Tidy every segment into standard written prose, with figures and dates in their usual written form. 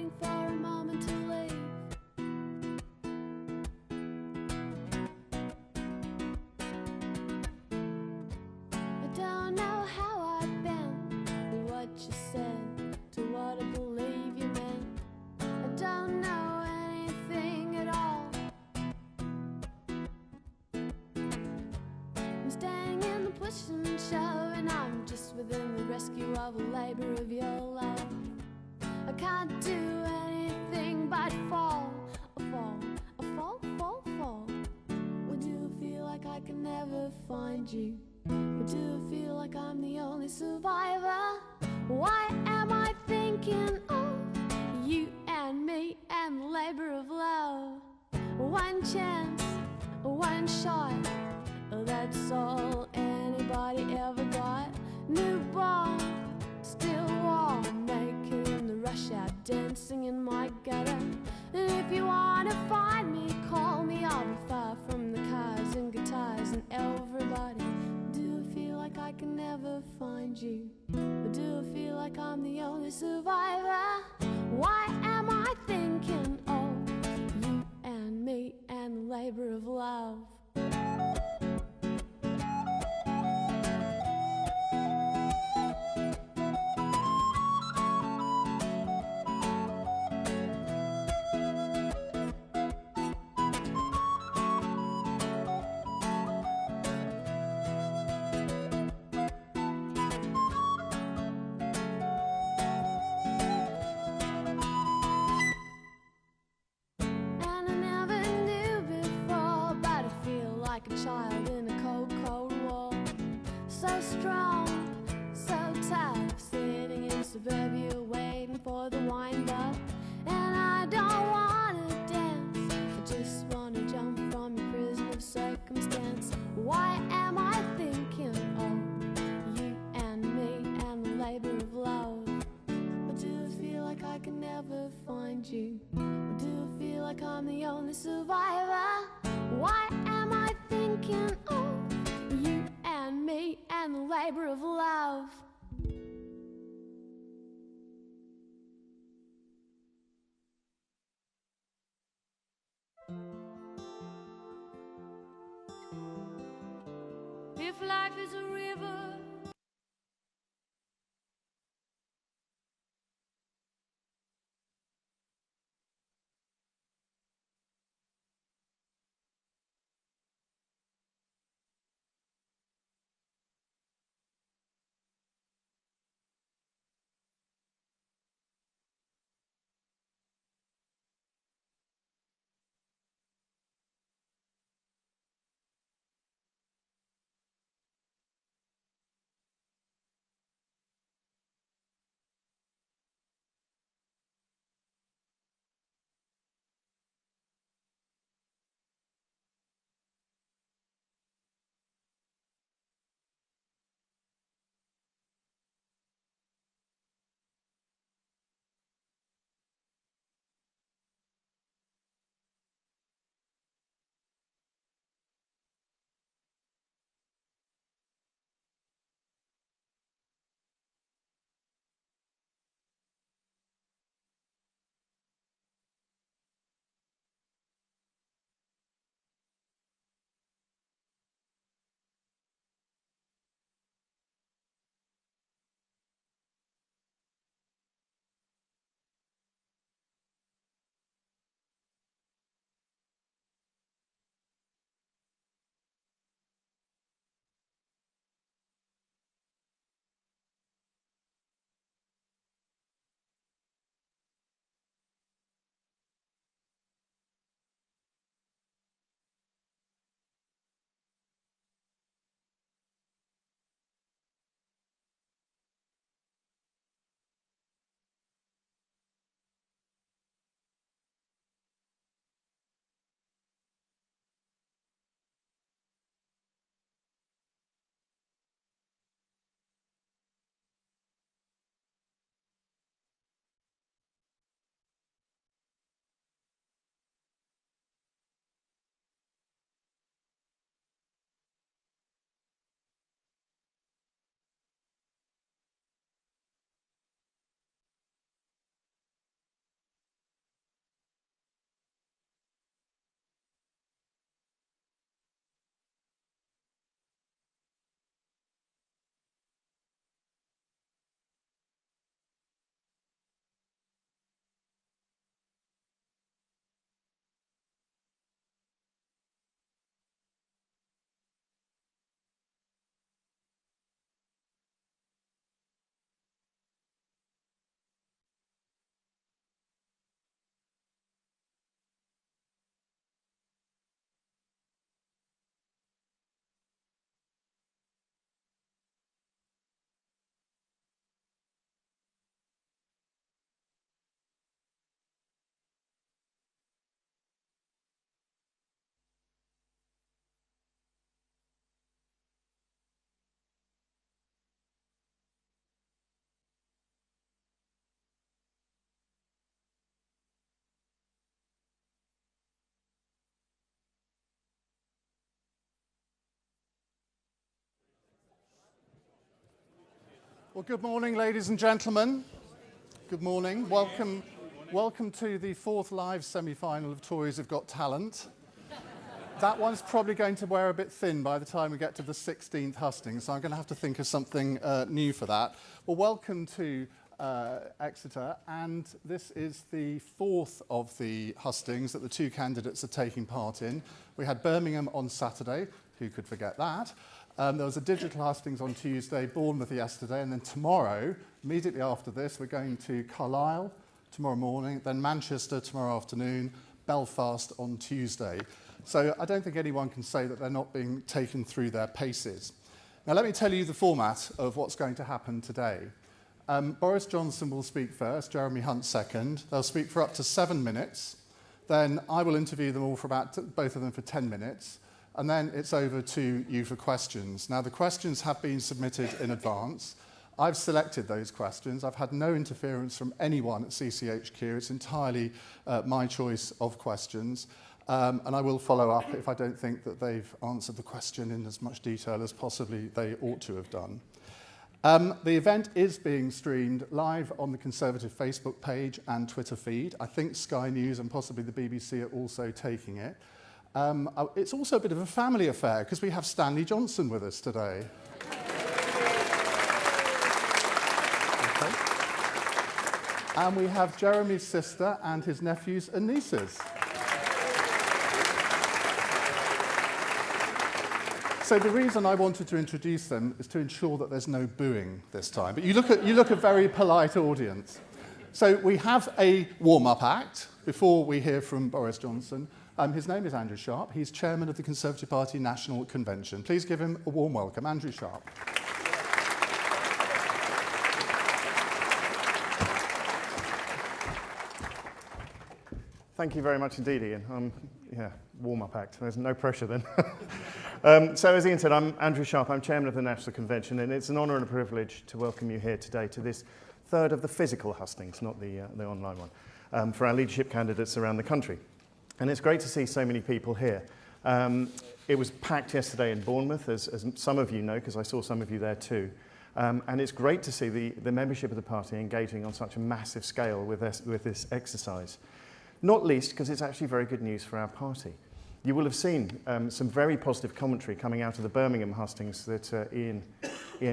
waiting for a moment to leave. I don't know how I've been, or what you said, to what I believe you meant. I don't know anything at all. I'm staying in the push and shove, and I'm just within the rescue of a labor of your love. I can't do anything but fall, fall, fall. Would you feel like I can never find you? Would you feel like I'm the only survivor? Why am I thinking of you and me and the labor of love? One chance, one shot, that's all anybody ever got. Newborn, still warm, naked in the rush hour, dancing in my gutter. And if you wanna find me, call me. I'll be far from the cars and guitars and everybody. Do I feel like I can never find you? Or do I feel like I'm the only survivor? Why am I thinking of you and me and the labor of love? Like a child in a cold, cold war. So strong, so tough, sitting in suburbia waiting for the wind-up. And I don't wanna dance, I just wanna jump from your prison of circumstance. Why am I thinking of you and me and the labor of love? Or do I feel like I can never find you? Or do I feel like I'm the only survivor? Why am I thinking of you and me and the labor of love? If life is a river, Well, good morning, ladies and gentlemen. Good morning. Welcome to the fourth live semi-final of Tories Have Got Talent. That one's probably going to wear a bit thin by the time we get to the 16th hustings, so I'm going to have to think of something new for that. Well, welcome to Exeter, and this is the fourth of the hustings that the two candidates are taking part in. We had Birmingham on Saturday, who could forget that? There was a digital hustings on Tuesday, Bournemouth yesterday, and then tomorrow, immediately after this, we're going to Carlisle tomorrow morning, then Manchester tomorrow afternoon, Belfast on Tuesday. So I don't think anyone can say that they're not being taken through their paces. Now let me tell you the format of what's going to happen today. Boris Johnson will speak first, Jeremy Hunt second. They'll speak for up to 7 minutes. Then I will interview them all for both of them for 10 minutes. And then it's over to you for questions. Now, the questions have been submitted in advance. I've selected those questions. I've had no interference from anyone at CCHQ. It's entirely my choice of questions. And I will follow up if I don't think that they've answered the question in as much detail as possibly they ought to have done. The event is being streamed live on the Conservative Facebook page and Twitter feed. I think Sky News and possibly the BBC are also taking it. It's also a bit of a family affair because we have Stanley Johnson with us today. Okay. And we have Jeremy's sister and his nephews and nieces. So the reason I wanted to introduce them is to ensure that there's no booing this time. But you look a very polite audience. So we have a warm-up act before we hear from Boris Johnson. His name is Andrew Sharp. He's chairman of the Conservative Party National Convention. Please give him a warm welcome. Andrew Sharp. Thank you very much indeed, Ian. Warm-up act. There's no pressure then. So as Ian said, I'm Andrew Sharp. I'm chairman of the National Convention, and it's an honour and a privilege to welcome you here today to this third of the physical hustings, not the online one, for our leadership candidates around the country. And it's great to see so many people here. It was packed yesterday in Bournemouth, as some of you know, because I saw some of you there too. And it's great to see the membership of the party engaging on such a massive scale with this exercise. Not least because it's actually very good news for our party. You will have seen some very positive commentary coming out of the Birmingham hustings that Ian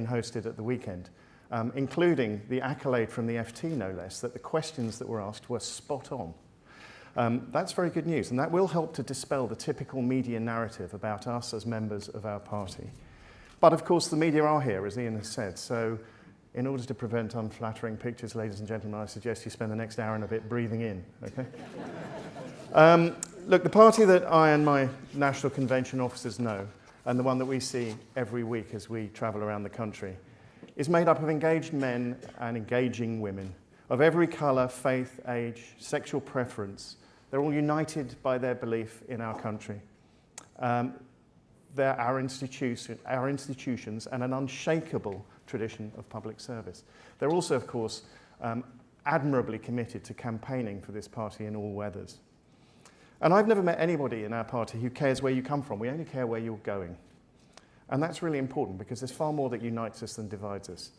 hosted at the weekend, including the accolade from the FT, no less, that the questions that were asked were spot on. That's very good news, and that will help to dispel the typical media narrative about us as members of our party. But of course, the media are here, as Ian has said, so in order to prevent unflattering pictures, ladies and gentlemen, I suggest you spend the next hour and a bit breathing in, okay? Look, the party that I and my National Convention officers know, and the one that we see every week as we travel around the country, is made up of engaged men and engaging women of every colour, faith, age, sexual preference. They're all united by their belief in our country. They're our institutions and an unshakable tradition of public service. They're also, of course, admirably committed to campaigning for this party in all weathers. And I've never met anybody in our party who cares where you come from. We only care where you're going. And that's really important because there's far more that unites us than divides us.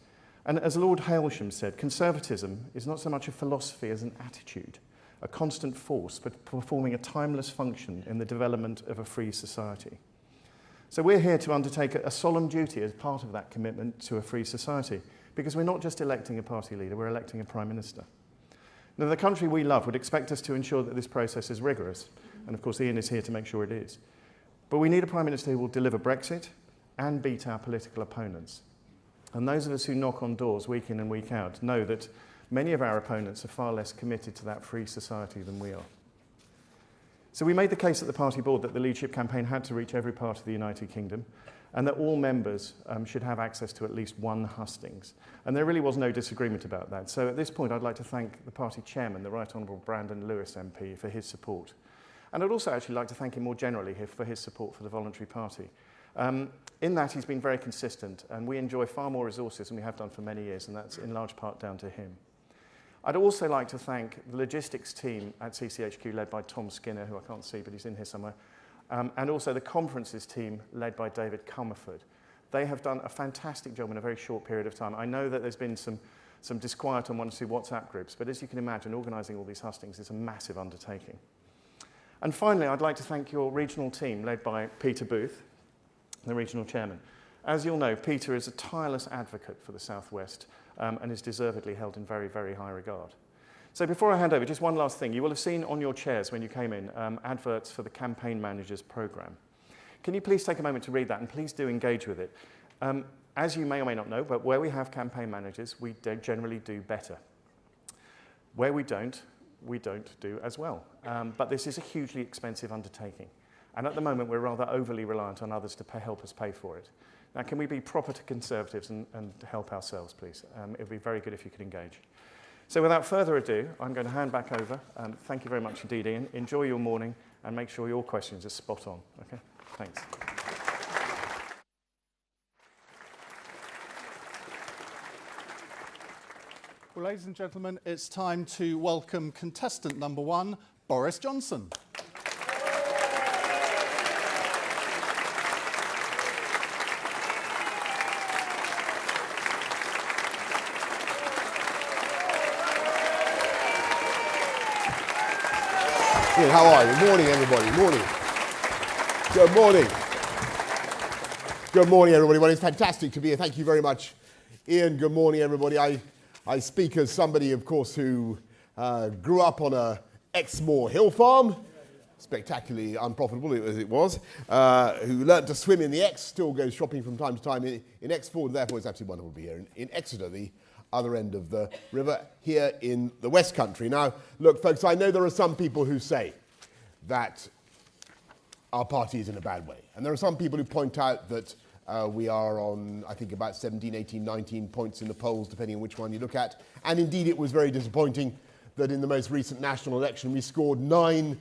And as Lord Hailsham said, conservatism is not so much a philosophy as an attitude, a constant force, but performing a timeless function in the development of a free society. So we're here to undertake a solemn duty as part of that commitment to a free society, because we're not just electing a party leader, we're electing a prime minister. Now, the country we love would expect us to ensure that this process is rigorous, and of course Ian is here to make sure it is. But we need a prime minister who will deliver Brexit and beat our political opponents. And those of us who knock on doors week in and week out know that many of our opponents are far less committed to that free society than we are. So we made the case at the party board that the leadership campaign had to reach every part of the United Kingdom and that all members should have access to at least one hustings. And there really was no disagreement about that. So at this point, I'd like to thank the party chairman, the Right Honourable Brandon Lewis MP, for his support. And I'd also actually like to thank him more generally for his support for the voluntary party. In that, he's been very consistent, and we enjoy far more resources than we have done for many years, and that's in large part down to him. I'd also like to thank the logistics team at CCHQ, led by Tom Skinner, who I can't see, but he's in here somewhere, and also the conferences team, led by David Comerford. They have done a fantastic job in a very short period of time. I know that there's been some disquiet on one or two WhatsApp groups, but as you can imagine, organising all these hustings is a massive undertaking. And finally, I'd like to thank your regional team, led by Peter Booth, the regional chairman. As you'll know, Peter is a tireless advocate for the South West and is deservedly held in very, very high regard. So before I hand over, just one last thing. You will have seen on your chairs when you came in adverts for the Campaign Managers programme. Can you please take a moment to read that, and please do engage with it. As you may or may not know, but where we have campaign managers, we generally do better. Where we don't do as well. But this is a hugely expensive undertaking. And at the moment, we're rather overly reliant on others to help us pay for it. Now, can we be proper to Conservatives and help ourselves, please? It would be very good if you could engage. So without further ado, I'm going to hand back over. Thank you very much indeed, Ian. Enjoy your morning and make sure your questions are spot on. Okay? Thanks. Well, ladies and gentlemen, it's time to welcome contestant number 1, Boris Johnson. Ian, how are you? Morning, everybody. Morning. Good morning. Good morning, everybody. Well, it's fantastic to be here. Thank you very much, Ian. Good morning, everybody. I speak as somebody, of course, who grew up on a Exmoor hill farm, spectacularly unprofitable as it was, who learnt to swim in the Ex, still goes shopping from time to time in Exford, and therefore it's absolutely wonderful to be here in Exeter, the other end of the river, here in the West Country. Now, look, folks, I know there are some people who say that our party is in a bad way, and there are some people who point out that we are on, I think, about 17, 18, 19 points in the polls, depending on which one you look at. And indeed, it was very disappointing that in the most recent national election, we scored 9%.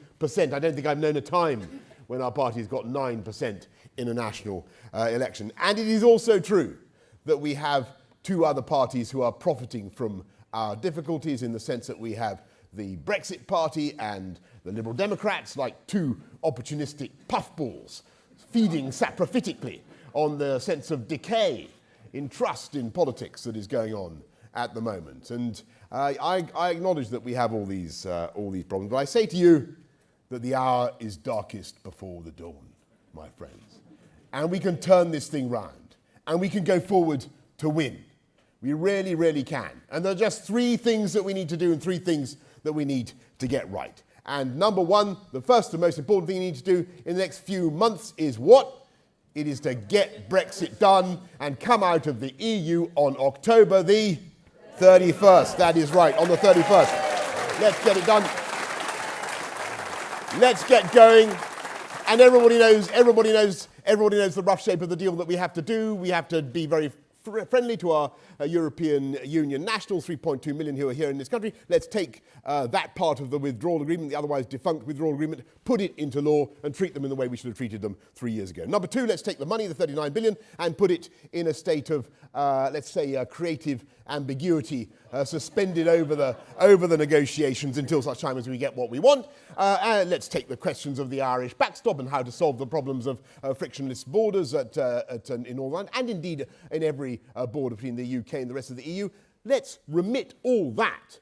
I don't think I've known a time when our party has got 9% in a national election. And it is also true that we have two other parties who are profiting from our difficulties, in the sense that we have the Brexit Party and the Liberal Democrats, like two opportunistic puffballs, feeding saprophytically on the sense of decay in trust in politics that is going on at the moment. And I acknowledge that we have all these problems, but I say to you that the hour is darkest before the dawn, my friends. And we can turn this thing round, and we can go forward to win. We really, really can. And there are just 3 things that we need to do, and 3 things that we need to get right. And number 1, the first and most important thing you need to do in the next few months is what? It is to get Brexit done and come out of the EU on October the 31st. That is right, on the 31st. Let's get it done. Let's get going. And everybody knows the rough shape of the deal that we have to do. We have to be very friendly to our European Union nationals, 3.2 million who are here in this country. Let's take that part of the withdrawal agreement, the otherwise defunct withdrawal agreement, put it into law and treat them in the way we should have treated them 3 years ago. Number 2, let's take the money, the 39 billion, and put it in a state of, let's say, creative ambiguity, suspended over the negotiations until such time as we get what we want. And let's take the questions of the Irish backstop and how to solve the problems of frictionless borders in all that, and indeed in every border between the UK and the rest of the EU. Let's remit all that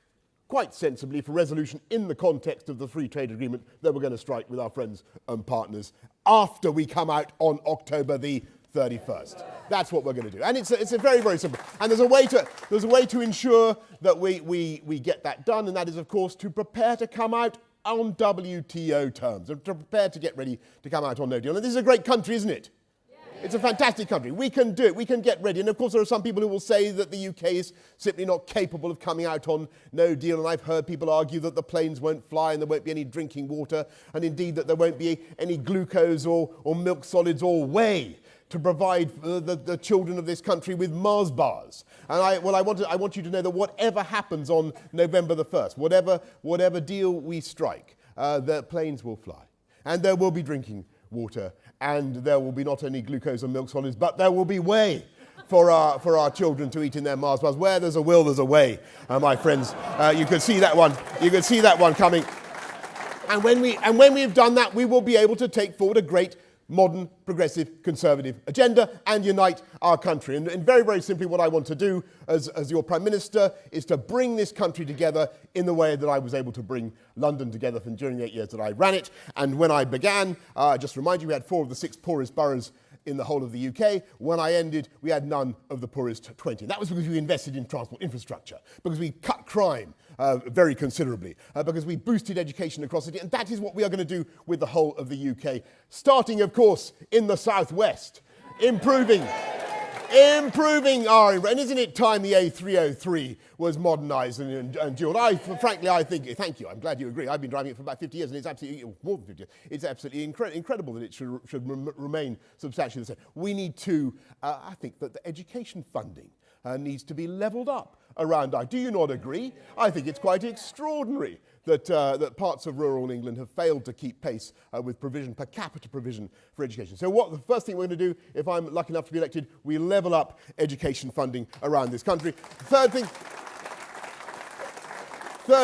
quite sensibly for resolution in the context of the free trade agreement that we're going to strike with our friends and partners after we come out on October the 31st. That's what we're going to do. And it's a very, very simple. And there's a way to ensure that we get that done, and that is, of course, to prepare to come out on WTO terms, and to prepare to get ready to come out on no deal. And this is a great country, isn't it? It's a fantastic country. We can do it. We can get ready. And of course, there are some people who will say that the UK is simply not capable of coming out on no deal. And I've heard people argue that the planes won't fly and there won't be any drinking water, and indeed that there won't be any glucose or milk solids or whey to provide the children of this country with Mars bars. And I want you to know that whatever happens on November the 1st, whatever deal we strike, the planes will fly, and there will be drinking water, and there will be not only glucose and milk solids, but there will be whey for our children to eat in their Mars bars. Where there's a will, there's a way, my friends. You could see that one. You could see that one coming. And when we have done that, we will be able to take forward a great modern, progressive, conservative agenda and unite our country. And very, very simply, what I want to do as your Prime Minister is to bring this country together in the way that I was able to bring London together during the 8 years that I ran it. And when I began, just to remind you, we had 4 of the 6 poorest boroughs in the whole of the UK. When I ended, we had none of the poorest 20. That was because we invested in transport infrastructure, because we cut crime very considerably, because we boosted education across the city, and that is what we are going to do with the whole of the UK, starting, of course, in the southwest, improving our, and isn't it time the A303 was modernised and dual? Frankly, I think, thank you, I'm glad you agree. I've been driving it for about 50 years, and it's absolutely, more than 50 years, it's absolutely incredible that it should remain substantially the same. We need to, I think that the education funding needs to be levelled up around. Do you not agree? I think it's quite extraordinary that parts of rural England have failed to keep pace with provision, per capita provision for education. So the first thing we're going to do, if I'm lucky enough to be elected, we level up education funding around this country. Third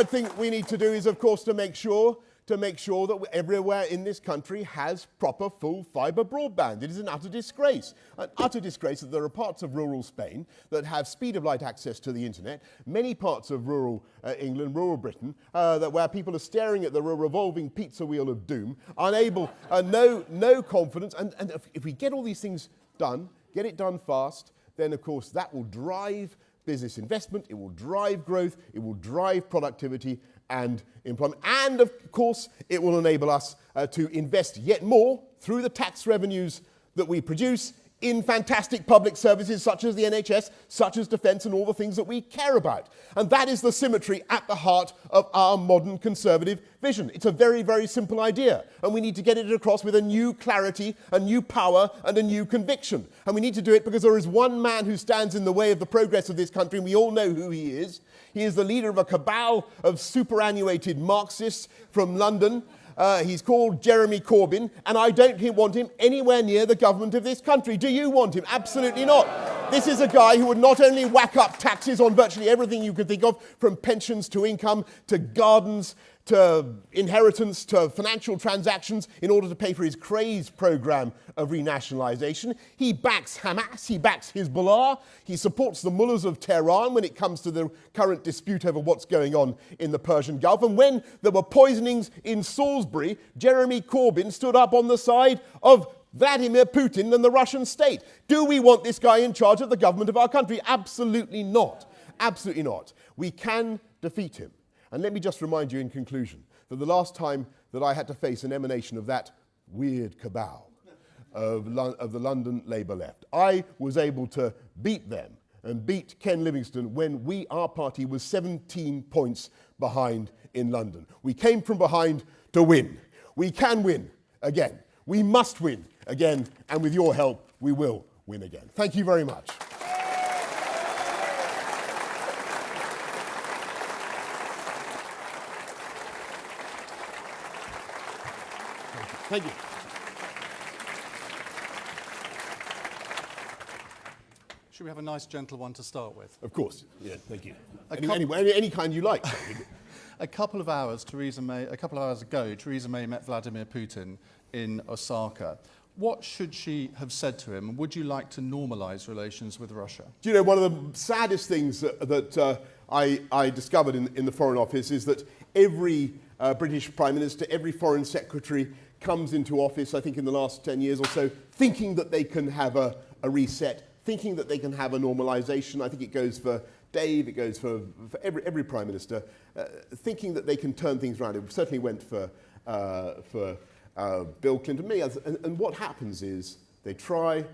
thing we need to do is, of course, to make sure that everywhere in this country has proper full fibre broadband. It is an utter disgrace that there are parts of rural Spain that have speed of light access to the internet, many parts of rural England, rural Britain, where people are staring at the revolving pizza wheel of doom, unable, no confidence, and if we get all these things done, get it done fast, then of course that will drive business investment, it will drive growth, it will drive productivity and employment. And of course, it will enable us to invest yet more through the tax revenues that we produce in fantastic public services such as the NHS, such as defence, and all the things that we care about. And that is the symmetry at the heart of our modern conservative vision. It's a very, very simple idea, and we need to get it across with a new clarity, a new power, and a new conviction. And we need to do it because there is one man who stands in the way of the progress of this country, and we all know who he is. He is the leader of a cabal of superannuated Marxists from London. He's called Jeremy Corbyn, and I don't want him anywhere near the government of this country. Do you want him? Absolutely not. This is a guy who would not only whack up taxes on virtually everything you could think of, from pensions to income to gardens to inheritance to financial transactions, in order to pay for his crazed programme of renationalisation. He backs Hamas, he backs Hezbollah, he supports the mullahs of Tehran when it comes to the current dispute over what's going on in the Persian Gulf. And when there were poisonings in Salisbury, Jeremy Corbyn stood up on the side of Vladimir Putin and the Russian state. Do we want this guy in charge of the government of our country? Absolutely not. Absolutely not. We can defeat him. And let me just remind you in conclusion that the last time that I had to face an emanation of that weird cabal of the London Labour left, I was able to beat them and beat Ken Livingstone when our party was 17 points behind in London. We came from behind to win. We can win again. We must win again, and with your help, we will win again. Thank you very much. Thank you. Should we have a nice, gentle one to start with? Of course. Yeah, thank you. Any kind you like. A couple of hours ago, Theresa May met Vladimir Putin in Osaka. What should she have said to him? Would you like to normalise relations with Russia? Do you know, one of the saddest things that I discovered in the Foreign Office is that every British Prime Minister, every Foreign Secretary comes into office, I think in the last 10 years or so, thinking that they can have a reset, thinking that they can have a normalisation. I think it goes for Dave, it goes for every Prime Minister, thinking that they can turn things around. It certainly went for Bill Clinton, me. And what happens is they try,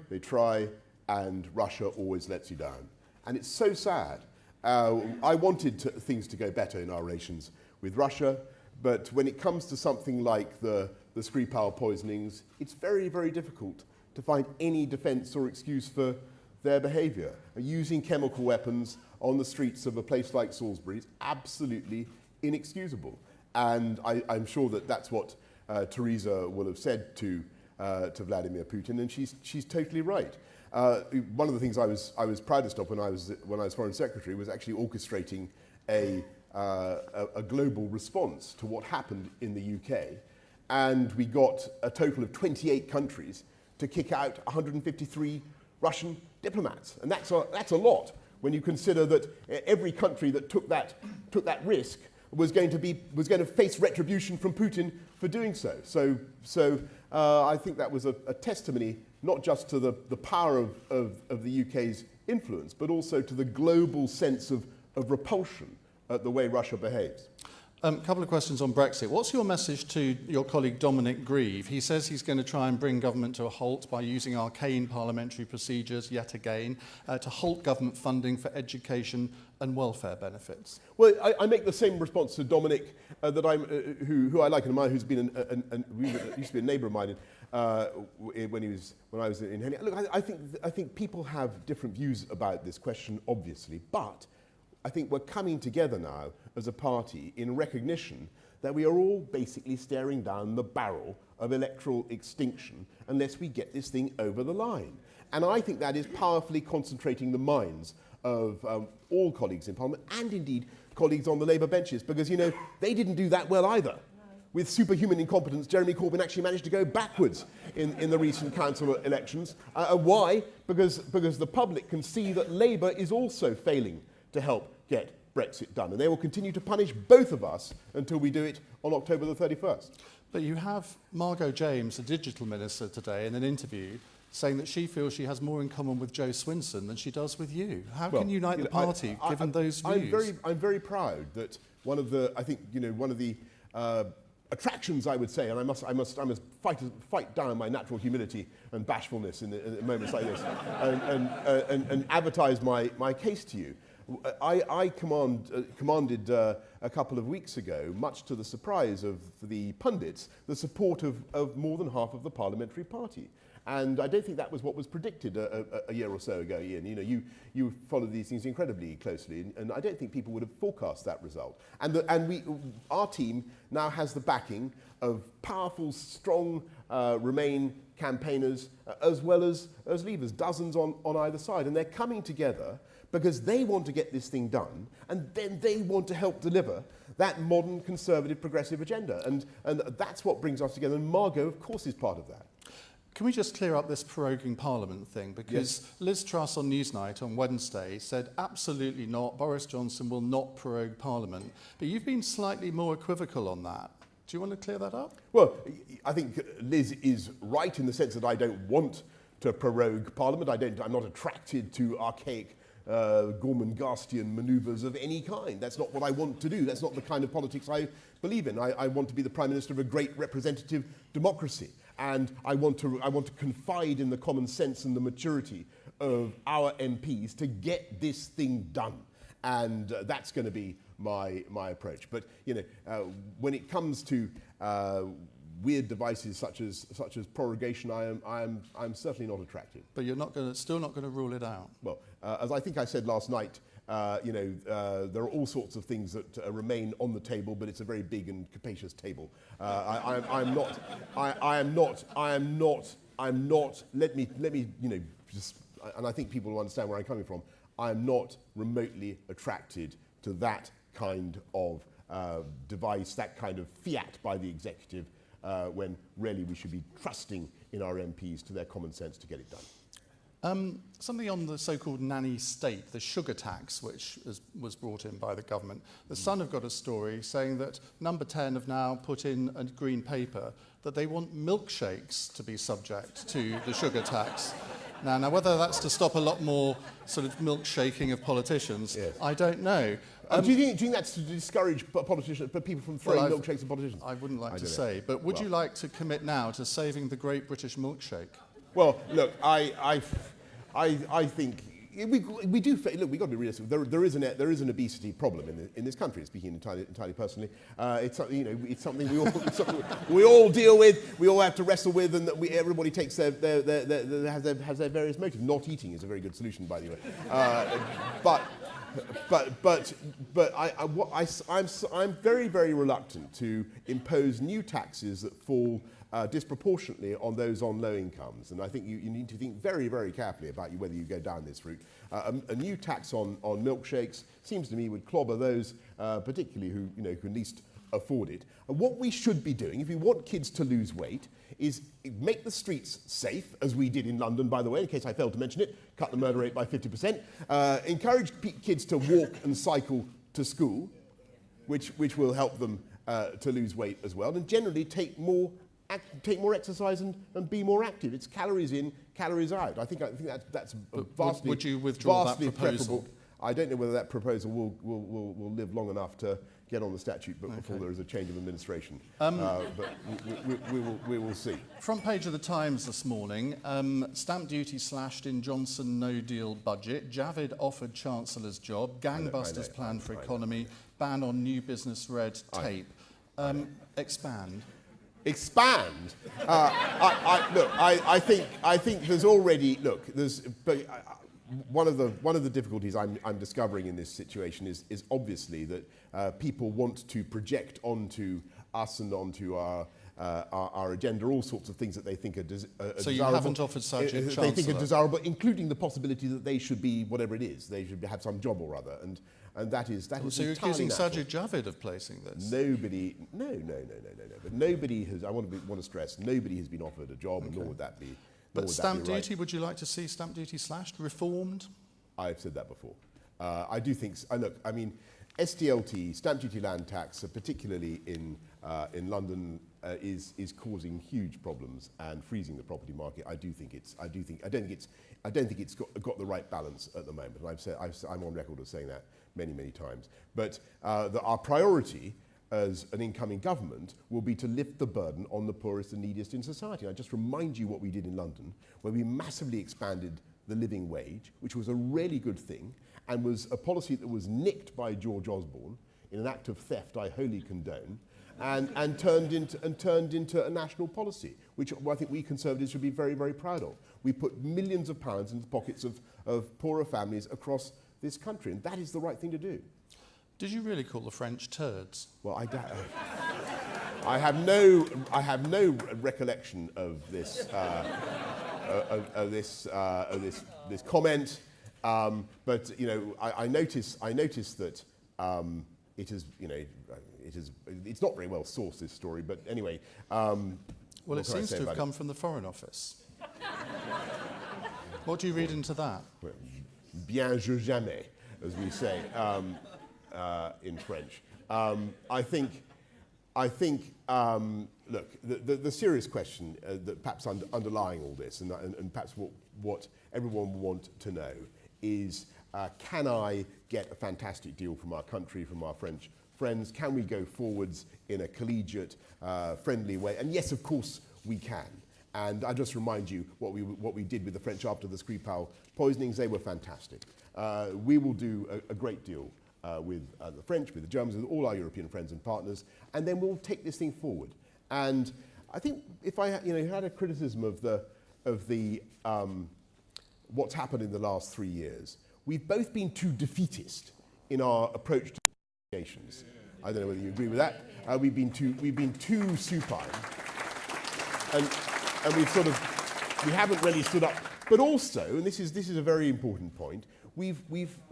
and Russia always lets you down. And it's so sad. I wanted things to go better in our relations with Russia, but when it comes to something like the Skripal poisonings, it's very, very difficult to find any defence or excuse for their behaviour. Using chemical weapons on the streets of a place like Salisbury is absolutely inexcusable. And I'm sure that that's what Theresa will have said to Vladimir Putin, and she's totally right. One of the things I was proudest of when I was Foreign Secretary was actually orchestrating a global response to what happened in the UK. and we got a total of 28 countries to kick out 153 Russian diplomats. And that's a lot when you consider that every country that took that risk was going to face retribution from Putin for doing so. So I think that was a testimony not just to the power of the UK's influence, but also to the global sense of repulsion at the way Russia behaves. A couple of questions on Brexit. What's your message to your colleague Dominic Grieve? He says he's going to try and bring government to a halt by using arcane parliamentary procedures yet again to halt government funding for education and welfare benefits. Well, I make the same response to Dominic that who I like and admire, who's been used to be a neighbour of mine when I was in Henley. Look, I think people have different views about this question, obviously, but I think we're coming together now as a party in recognition that we are all basically staring down the barrel of electoral extinction unless we get this thing over the line. And I think that is powerfully concentrating the minds of all colleagues in Parliament and indeed colleagues on the Labour benches, because, you know, they didn't do that well either. With superhuman incompetence, Jeremy Corbyn actually managed to go backwards in the recent council elections. Why? Because the public can see that Labour is also failing to help get Brexit done. And they will continue to punish both of us until we do it on October the 31st. But you have Margot James, the digital minister, today in an interview saying that she feels she has more in common with Joe Swinson than she does with you. How can you unite the party given those views? I'm very proud that one of the attractions, I would say, and I must fight down my natural humility and bashfulness in moments like this and advertise my case to you. I commanded a couple of weeks ago, much to the surprise of the pundits, the support of more than half of the parliamentary party. And I don't think that was what was predicted a year or so ago, Ian. You know, you follow these things incredibly closely, and I don't think people would have forecast that result. Our team now has the backing of powerful, strong Remain campaigners as well as Leavers, dozens on either side, and they're coming together because they want to get this thing done, and then they want to help deliver that modern, conservative, progressive agenda. And that's what brings us together, and Margot, of course, is part of that. Can we just clear up this proroguing Parliament thing? Because yes. Liz Truss on Newsnight on Wednesday said absolutely not, Boris Johnson will not prorogue Parliament. But you've been slightly more equivocal on that. Do you want to clear that up? Well, I think Liz is right in the sense that I don't want to prorogue Parliament. I'm not attracted to archaic Gorman-Garstian manoeuvres of any kind. That's not what I want to do. That's not the kind of politics I believe in. I want to be the Prime Minister of a great representative democracy. And I want to confide in the common sense and the maturity of our MPs to get this thing done. And that's going to be my approach. But, you know, when it comes to weird devices such as prorogation, I'm certainly not attracted. But you're still not going to rule it out. Well, as I think I said last night, there are all sorts of things that remain on the table, but it's a very big and capacious table. I'm not. Let me, just, and I think people will understand where I'm coming from. I'm not remotely attracted to that kind of device, that kind of fiat by the executive, when really we should be trusting in our MPs to their common sense to get it done. Something on the so-called nanny state, the sugar tax, which was brought in by the government. The Sun have got a story saying that Number 10 have now put in a green paper that they want milkshakes to be subject to the sugar tax. Now whether that's to stop a lot more sort of milkshaking of politicians, yes. I don't know. Do you think that's to discourage people from throwing milkshakes at politicians? I wouldn't like to say, but would you like to commit now to saving the great British milkshake? Well, look, I think we do. Look, we've got to be realistic. There is an obesity problem in this country. Speaking entirely personally, it's something we all deal with. We all have to wrestle with, and that everybody takes has their various motives. Not eating is a very good solution, by the way. But I'm very, very reluctant to impose new taxes that fall disproportionately on those on low incomes, and I think you need to think very, very carefully about whether you go down this route. A new tax on milkshakes seems to me would clobber those, particularly who can least afford it. And what we should be doing, if we want kids to lose weight, is make the streets safe, as we did in London, by the way, in case I failed to mention it, cut the murder rate by 50%, encourage kids to walk and cycle to school, which will help them to lose weight as well, and generally take more exercise and be more active. It's calories in, calories out. I think that's vastly. Would you withdraw that proposal? Preferable. I don't know whether that proposal will live long enough to get on the statute book before there is a change of administration. But we will see. Front page of the Times this morning, stamp duty slashed in Johnson no-deal budget, Javid offered Chancellor's job, gangbusters plan for economy, ban on new business red tape. Expand. Expand. I think there's already one of the difficulties I'm discovering in this situation is obviously that people want to project onto us and onto our agenda all sorts of things that they think are desirable. So you haven't offered such a Chancellor? They think are desirable, including the possibility that they should be whatever it is. They should have some job or other, and that is so you're accusing Sajid Javid of placing this? Nobody, no. But nobody has. I want to stress, nobody has been offered a job, and nor would that be. But stamp duty, would you like to see stamp duty slashed, reformed? I've said that before. I do think. Look, I mean, SDLT, stamp duty land tax, particularly in London, is causing huge problems and freezing the property market. I don't think it's got the right balance at the moment. And I'm on record of saying that many times. But our priority as an incoming government will be to lift the burden on the poorest and neediest in society. I just remind you what we did in London, where we massively expanded the living wage, which was a really good thing, and was a policy that was nicked by George Osborne in an act of theft I wholly condone, and turned into a national policy, which I think we Conservatives should be very proud of. We put millions of pounds into the pockets of poorer families across this country, and that is the right thing to do. Did you really call the French turds? Well, I have no recollection of this this comment, but I notice that it is it's not very well sourced, this story, but anyway. Well, it seems to have come from the Foreign Office. What do you read into that? Bien je jamais, as we say in French. I think. Look, the serious question that perhaps underlying all this, and perhaps what everyone will want to know is, can I get a fantastic deal from our country, from our French friends? Can we go forwards in a collegiate, friendly way? And yes, of course we can. And I just remind you what we did with the French after the Skripal poisonings. They were fantastic. We will do a great deal with the French, with the Germans, with all our European friends and partners, and then we'll take this thing forward. And I think if I had a criticism of the what's happened in the last 3 years, we've both been too defeatist in our approach to negotiations. I don't know whether you agree with that. We've been too supine, and we haven't really stood up. But also, and this is a very important point, we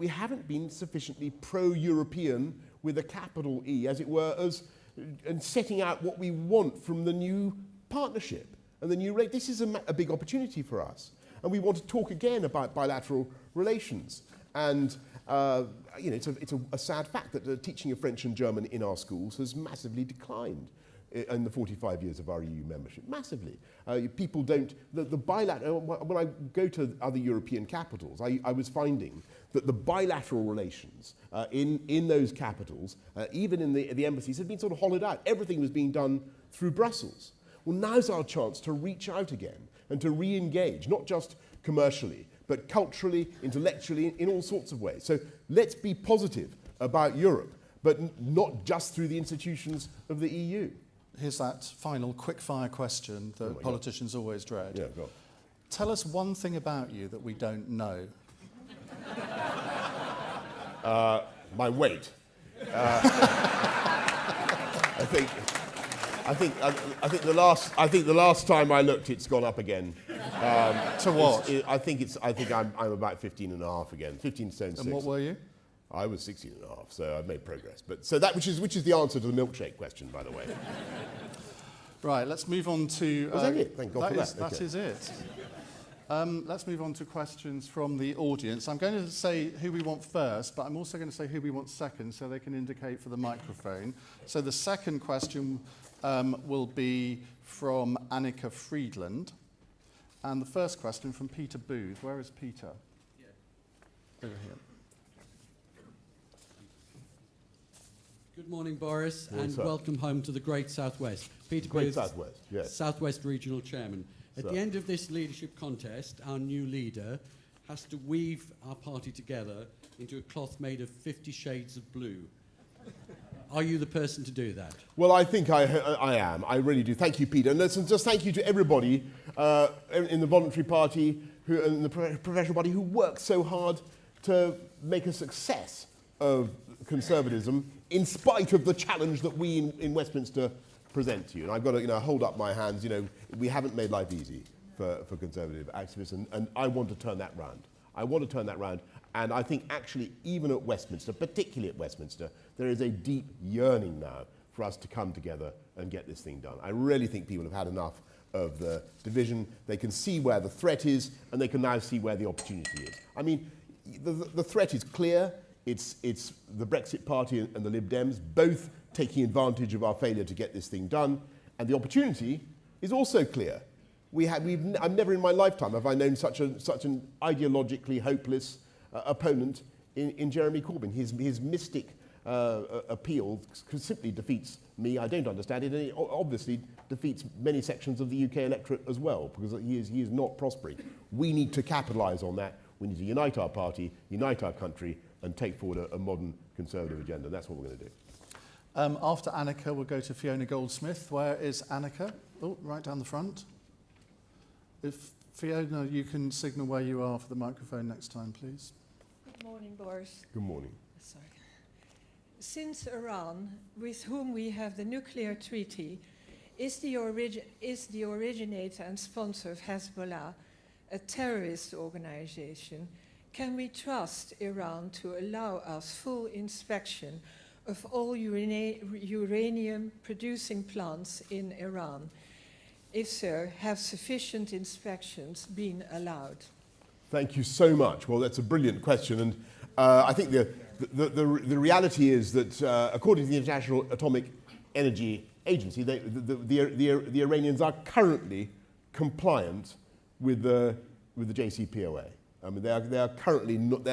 haven't been sufficiently pro-European with a capital E, as it were, and setting out what we want from the new partnership and the new rate. This is a big opportunity for us, and we want to talk again about bilateral relations. And it's a sad fact that the teaching of French and German in our schools has massively declined in the 45 years of our EU membership, massively. People don't, the bilateral, when I go to other European capitals, I was finding that the bilateral relations in those capitals, even in the embassies, had been sort of hollowed out. Everything was being done through Brussels. Well, now's our chance to reach out again and to re-engage, not just commercially, but culturally, intellectually, in all sorts of ways. So let's be positive about Europe, but not just through the institutions of the EU. Here's that final quick-fire question that politicians always dread. Yeah, go on. Tell us one thing about you that we don't know. My weight. I think the last time I looked, it's gone up again. To what? I think I'm about 15 and a half again. 15 stone 6. And what were you? I was 16 and a half, so I've made progress. But so that which is the answer to the milkshake question, by the way. Right, let's move on to... Was that it? Thank God for that. That is it. Let's move on to questions from the audience. I'm going to say who we want first, but I'm also going to say who we want second, so they can indicate for the microphone. So the second question will be from Annika Friedland. And the first question from Peter Booth. Where is Peter? Yeah. Over here. Good morning, Boris, and sir. welcome home to the Great Southwest. Peter Great Booth, Southwest, yes. Southwest Regional Chairman. At the end of this leadership contest, our new leader has to weave our party together into a cloth made of 50 shades of blue. Are you the person to do that? Well, I think I am. I really do. Thank you, Peter. And listen, just thank you to everybody in the voluntary party and the professional party who worked so hard to make a success of conservatism in spite of the challenge that we in Westminster present to you. And I've got to hold up my hands. We haven't made life easy for conservative activists, and I want to turn that round. I want to turn that round. And I think actually even at Westminster, particularly at Westminster, there is a deep yearning now for us to come together and get this thing done. I really think people have had enough of the division. They can see where the threat is, and they can now see where the opportunity is. I mean, the threat is clear. It's the Brexit Party and the Lib Dems both taking advantage of our failure to get this thing done. And the opportunity is also clear. I've never in my lifetime have I known such an ideologically hopeless opponent in Jeremy Corbyn. His mystic appeal simply defeats me. I don't understand it, and it obviously defeats many sections of the UK electorate as well, because he is not prospering. We need to capitalise on that. We need to unite our party, unite our country, and take forward a modern conservative agenda. That's what we're going to do. After Annika, we'll go to Fiona Goldsmith. Where is Annika? Oh, right down the front. If Fiona, you can signal where you are for the microphone next time, please. Good morning, Boris. Good morning. Sorry. Since Iran, with whom we have the nuclear treaty, is the originator and sponsor of Hezbollah a terrorist organization, can we trust Iran to allow us full inspection of all uranium-producing plants in Iran? If so, have sufficient inspections been allowed? Thank you so much. Well, that's a brilliant question, and I think the reality is that according to the International Atomic Energy Agency, the Iranians are currently compliant with the JCPOA. I mean, they are currently what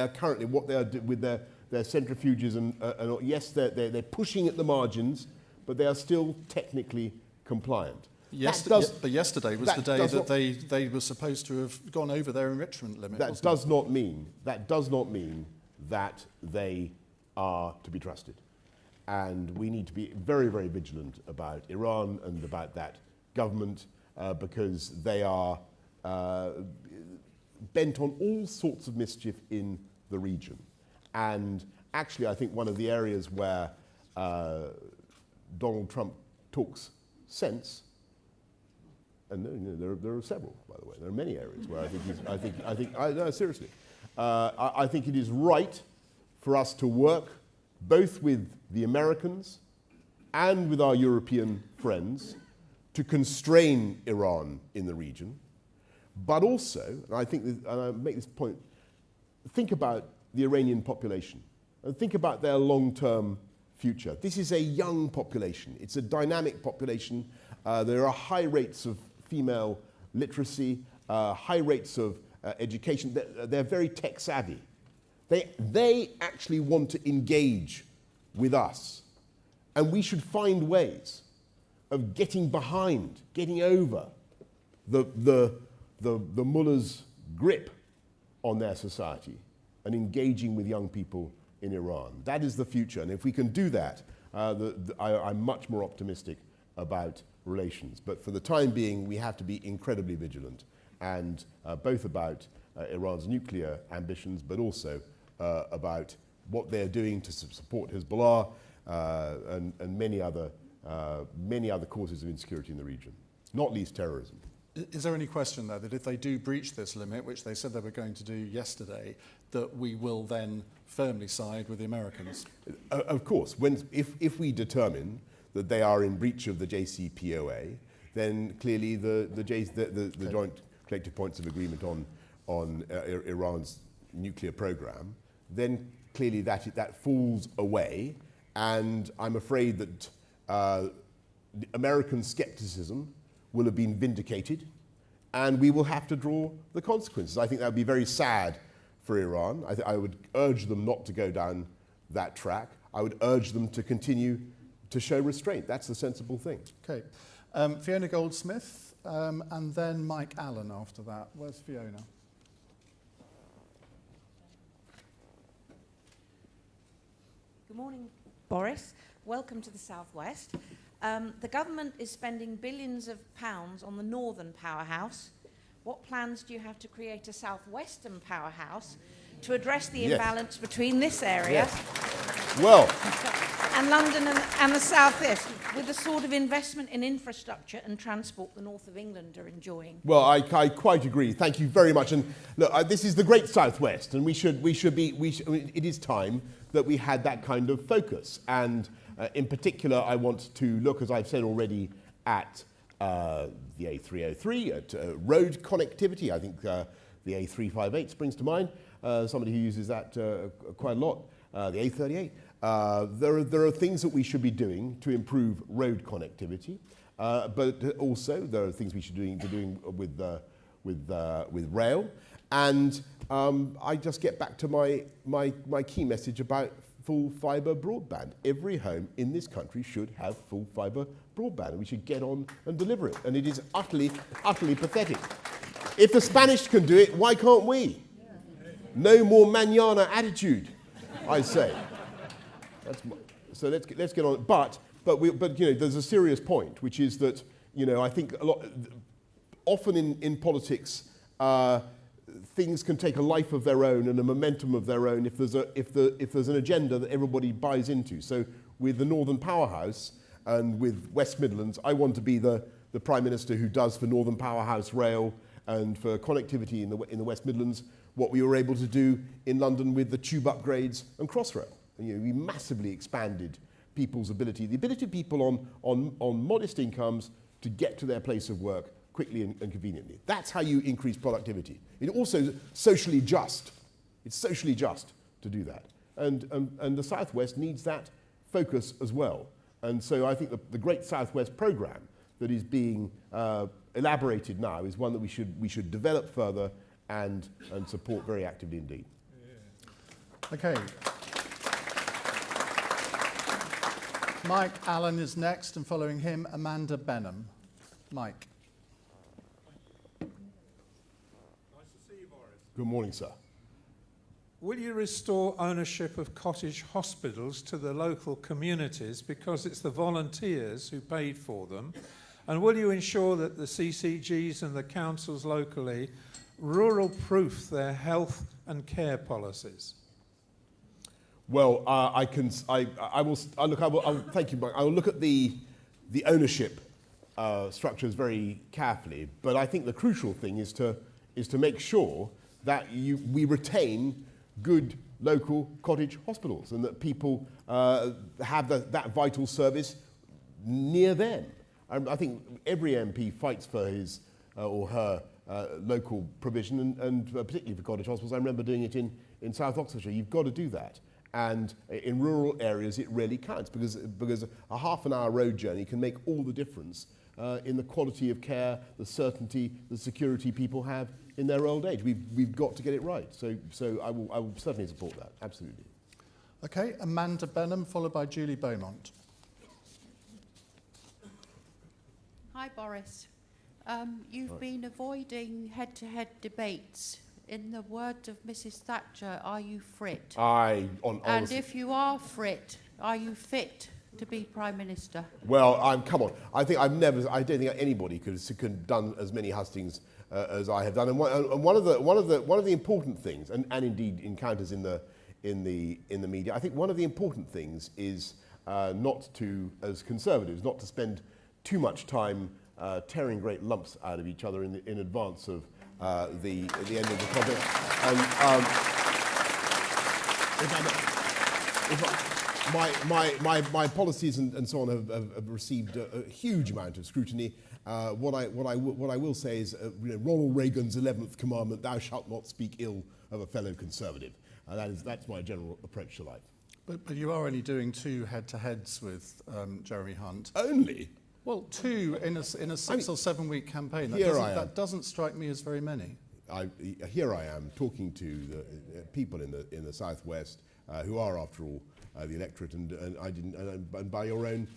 they are with their centrifuges and yes, they're pushing at the margins, but they are still technically compliant. But yesterday was the day that they were supposed to have gone over their enrichment limit. That does not mean that they are to be trusted. And we need to be very, very vigilant about Iran and about that government because they are bent on all sorts of mischief in the region. And actually, I think one of the areas where Donald Trump talks sense, and there are several, by the way. There are many areas where I think it is right for us to work both with the Americans and with our European friends to constrain Iran in the region, but also, and I think, and I make this point, think about the Iranian population and think about their long-term future. This is a young population. It's a dynamic population. There are high rates of female literacy, high rates of education. They're very tech savvy. They actually want to engage with us. And we should find ways of getting behind, getting over the mullah's grip on their society and engaging with young people in Iran. That is the future. And if we can do that, I'm much more optimistic about relations. But for the time being, we have to be incredibly vigilant, and both about Iran's nuclear ambitions, but also about what they're doing to support Hezbollah and many other causes of insecurity in the region, not least terrorism. Is there any question there that if they do breach this limit, which they said they were going to do yesterday, that we will then firmly side with the Americans? Of course. If we determine that they are in breach of the JCPOA, then clearly the Joint Collective Points of Agreement on Iran's nuclear program, then clearly that falls away, and I'm afraid that American skepticism will have been vindicated, and we will have to draw the consequences. I think that would be very sad for Iran. I would urge them not to go down that track. I would urge them to continue to show restraint. That's the sensible thing. Okay. Fiona Goldsmith, and then Mike Allen after that. Where's Fiona? Good morning, Boris. Welcome to the Southwest. The government is spending billions of pounds on the northern powerhouse. What plans do you have to create a southwestern powerhouse to address the imbalance between this area and London and the southeast, with the sort of investment in infrastructure and transport the north of England are enjoying? Well, I quite agree. Thank you very much. And look, this is the great Southwest, and it is time that we had that kind of focus. And in particular, I want to look, as I've said already, at the A303, at road connectivity. I think the A358 springs to mind, somebody who uses that quite a lot, the A38. There are things that we should be doing to improve road connectivity, but also there are things we should be doing with rail. And I just get back to my key message about full fibre broadband. Every home in this country should have full fibre broadband, and we should get on and deliver it. And it is utterly, utterly pathetic. If the Spanish can do it, why can't we? No more mañana attitude, I say. So let's get on. But you know, there's a serious point, which is that, you know, I think often in politics, things can take a life of their own and a momentum of their own if there's an agenda that everybody buys into. So with the Northern Powerhouse and with West Midlands, I want to be the Prime Minister who does for Northern Powerhouse Rail and for connectivity in the West Midlands what we were able to do in London with the tube upgrades and Crossrail. And, you know, we massively expanded people's ability, the ability of people on modest incomes to get to their place of work quickly and conveniently. That's how you increase productivity. It's also socially just. It's socially just to do that. And the Southwest needs that focus as well. And so I think the Great Southwest Programme that is being elaborated now is one that we should develop further and support very actively indeed. Yeah. Okay. Mike Allen is next, and following him, Amanda Benham. Mike. Good morning, sir. Will you restore ownership of cottage hospitals to the local communities because it's the volunteers who paid for them? And will you ensure that the CCGs and the councils locally rural-proof their health and care policies? Well, I will thank you, Mike. I will look at the ownership structures very carefully, but I think the crucial thing is to make sure that we retain good local cottage hospitals and that people have that vital service near them. I think every MP fights for his or her local provision, and particularly for cottage hospitals. I remember doing it in South Oxfordshire. You've got to do that. And in rural areas, it really counts because a half-an-hour road journey can make all the difference in the quality of care, the certainty, the security people have in their old age. We've got to get it right. So I will certainly support that. Absolutely. Okay, Amanda Benham, followed by Julie Beaumont. Hi, Boris. You've been avoiding head-to-head debates. In the words of Mrs. Thatcher, are you fit? And if you are fit, are you fit to be Prime Minister? Well, come on. I don't think anybody could have done as many hustings as I have done. And one of the important things, and indeed encounters in the media, I think one of the important things is not to, as Conservatives, not to spend too much time tearing great lumps out of each other in advance of the end of the topic. And my policies and so on have received a huge amount of scrutiny. What I will say is Ronald Reagan's 11th commandment: "Thou shalt not speak ill of a fellow conservative." That's my general approach to life. But you are only doing 2 head-to-heads with Jeremy Hunt. Only? Well, 2 in a 6 or 7 week campaign. That doesn't strike me as very many. Here I am talking to the people in the southwest who are, after all, the electorate, and by your own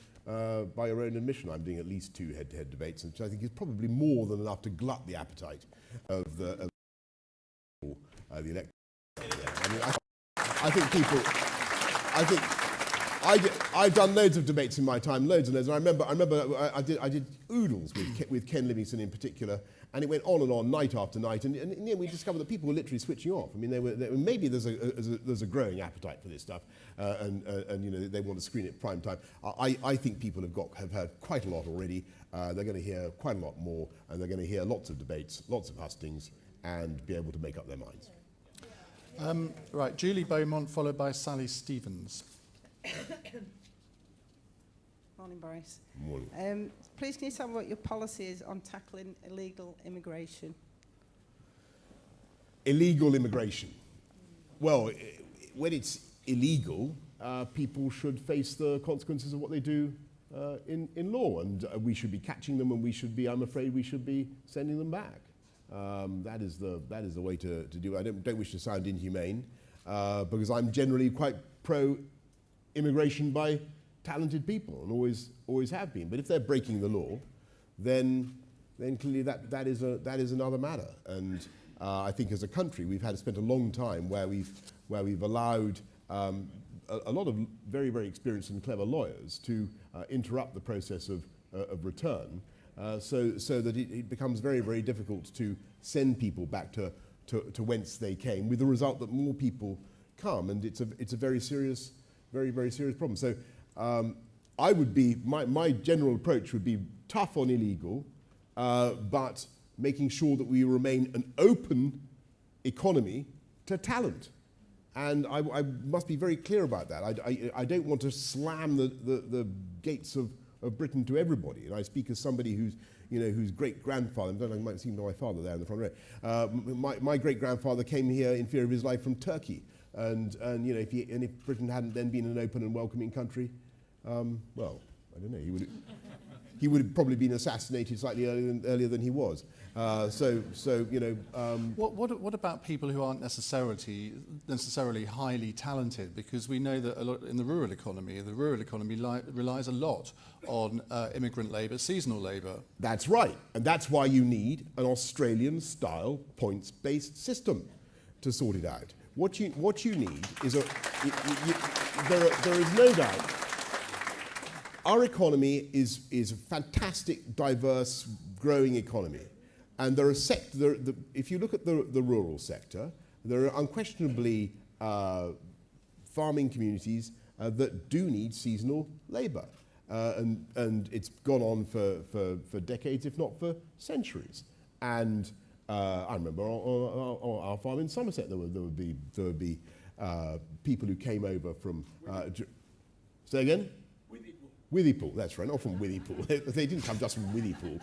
admission, I'm doing at least 2 head-to-head debates, which I think is probably more than enough to glut the appetite of the electorate. I mean, I think people. I've done loads of debates in my time, loads and loads. And I remember I did oodles with Ken Livingstone in particular, and it went on night after night. And in the end, we discovered that people were literally switching off. I mean, maybe there's a growing appetite for this stuff, and you know, they want to screen it prime time. I think people have heard quite a lot already. They're going to hear quite a lot more, and they're going to hear lots of debates, lots of hustings, and be able to make up their minds. Right, Julie Beaumont, followed by Sally Stevens. Morning, Boris. Morning. Please can you tell me what your policy is on tackling illegal immigration? Illegal immigration. Well, when it's illegal, people should face the consequences of what they do in law, and we should be catching them, and I'm afraid we should be sending them back. That is the way to do it. I don't wish to sound inhumane, because I'm generally quite pro-immigration by talented people, and always have been. But if they're breaking the law, then clearly that is another matter. And I think as a country we've spent a long time where we've allowed a lot of very, very experienced and clever lawyers to interrupt the process of return. So that it becomes very, very difficult to send people back to whence they came, with the result that more people come, and it's a very serious, very, very serious problem. So my general approach would be tough on illegal, but making sure that we remain an open economy to talent. And I must be very clear about that. I don't want to slam the gates of Britain to everybody, and I speak as somebody whose great-grandfather, I don't know, you might see my father there in the front row. My great-grandfather came here in fear of his life from Turkey, and you know, if Britain hadn't then been an open and welcoming country, well, I don't know, he would have probably been assassinated slightly earlier than he was. So you know. What about people who aren't necessarily highly talented? Because we know that a lot in the rural economy relies a lot on immigrant labour, seasonal labour. That's right, and that's why you need an Australian-style points-based system to sort it out. What you need is there is no doubt. Our economy is a fantastic, diverse, growing economy. And there are if you look at the rural sector, there are unquestionably farming communities that do need seasonal labour. And it's gone on for decades, if not for centuries. And I remember on our farm in Somerset, there would be people who came over from... say again? Withypool, that's right, not from Withypool. They didn't come just from Withypool.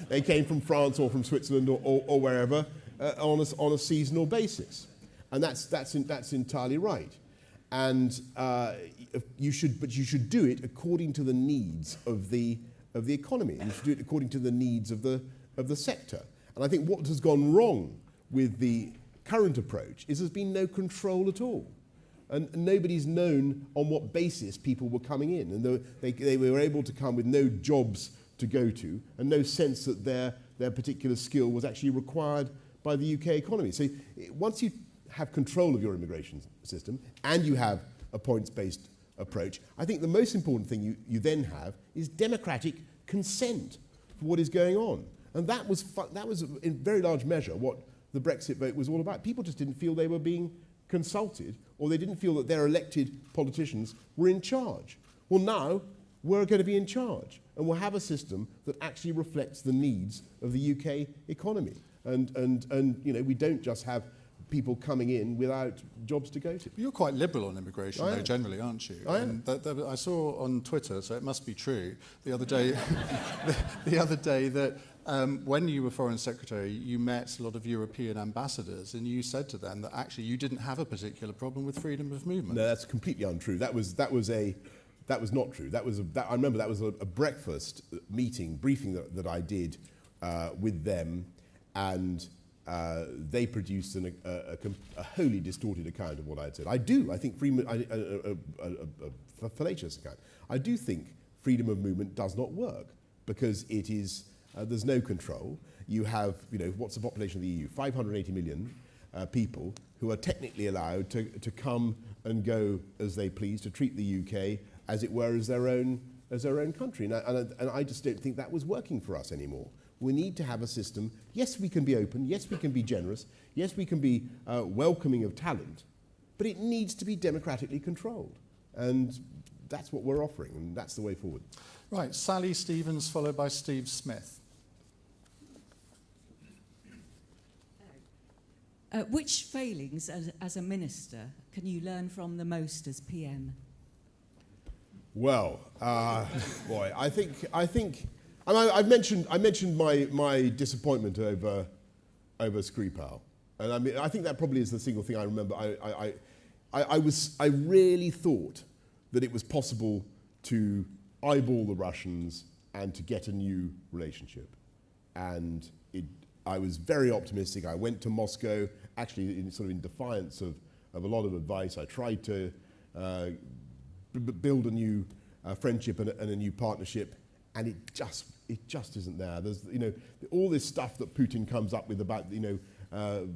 They came from France or from Switzerland or wherever on a seasonal basis, and that's entirely right. And you should do it according to the needs of the economy. You should do it according to the needs of the sector. And I think what has gone wrong with the current approach is there's been no control at all. And nobody's known on what basis people were coming in. And they were able to come with no jobs to go to and no sense that their particular skill was actually required by the UK economy. So once you have control of your immigration system and you have a points-based approach, I think the most important thing you then have is democratic consent for what is going on. And that was in very large measure what the Brexit vote was all about. People just didn't feel they were being consulted, or they didn't feel that their elected politicians were in charge. Well, now we're going to be in charge, and we'll have a system that actually reflects the needs of the UK economy. And you know, we don't just have people coming in without jobs to go to. You're quite liberal on immigration, though, generally, aren't you? I am. And I saw on Twitter, so it must be true, the other day, the other day that when you were Foreign Secretary, you met a lot of European ambassadors, and you said to them that actually you didn't have a particular problem with freedom of movement. No, that's completely untrue. That was not true. I remember that was a breakfast briefing that I did with them, and they produced a wholly distorted account of what I had said. I think a fallacious account. I do think freedom of movement does not work because it is, there's no control. You have, you know, what's the population of the EU? 580 million people who are technically allowed to come and go as they please, to treat the UK as it were as their own country. And I just don't think that was working for us anymore. We need to have a system. Yes, we can be open. Yes, we can be generous. Yes, we can be welcoming of talent. But it needs to be democratically controlled. And that's what we're offering, and that's the way forward. Right, Sally Stevens, followed by Steve Smith. Which failings as a minister can you learn from the most as PM? Well, boy, I think I mentioned my disappointment over Skripal, and I mean I think that probably is the single thing I remember. I really thought that it was possible to eyeball the Russians and to get a new relationship, and I was very optimistic. I went to Moscow, actually in defiance of a lot of advice. I tried to build a new friendship and a new partnership, and it just isn't there. There's, you know, all this stuff that Putin comes up with about, you know,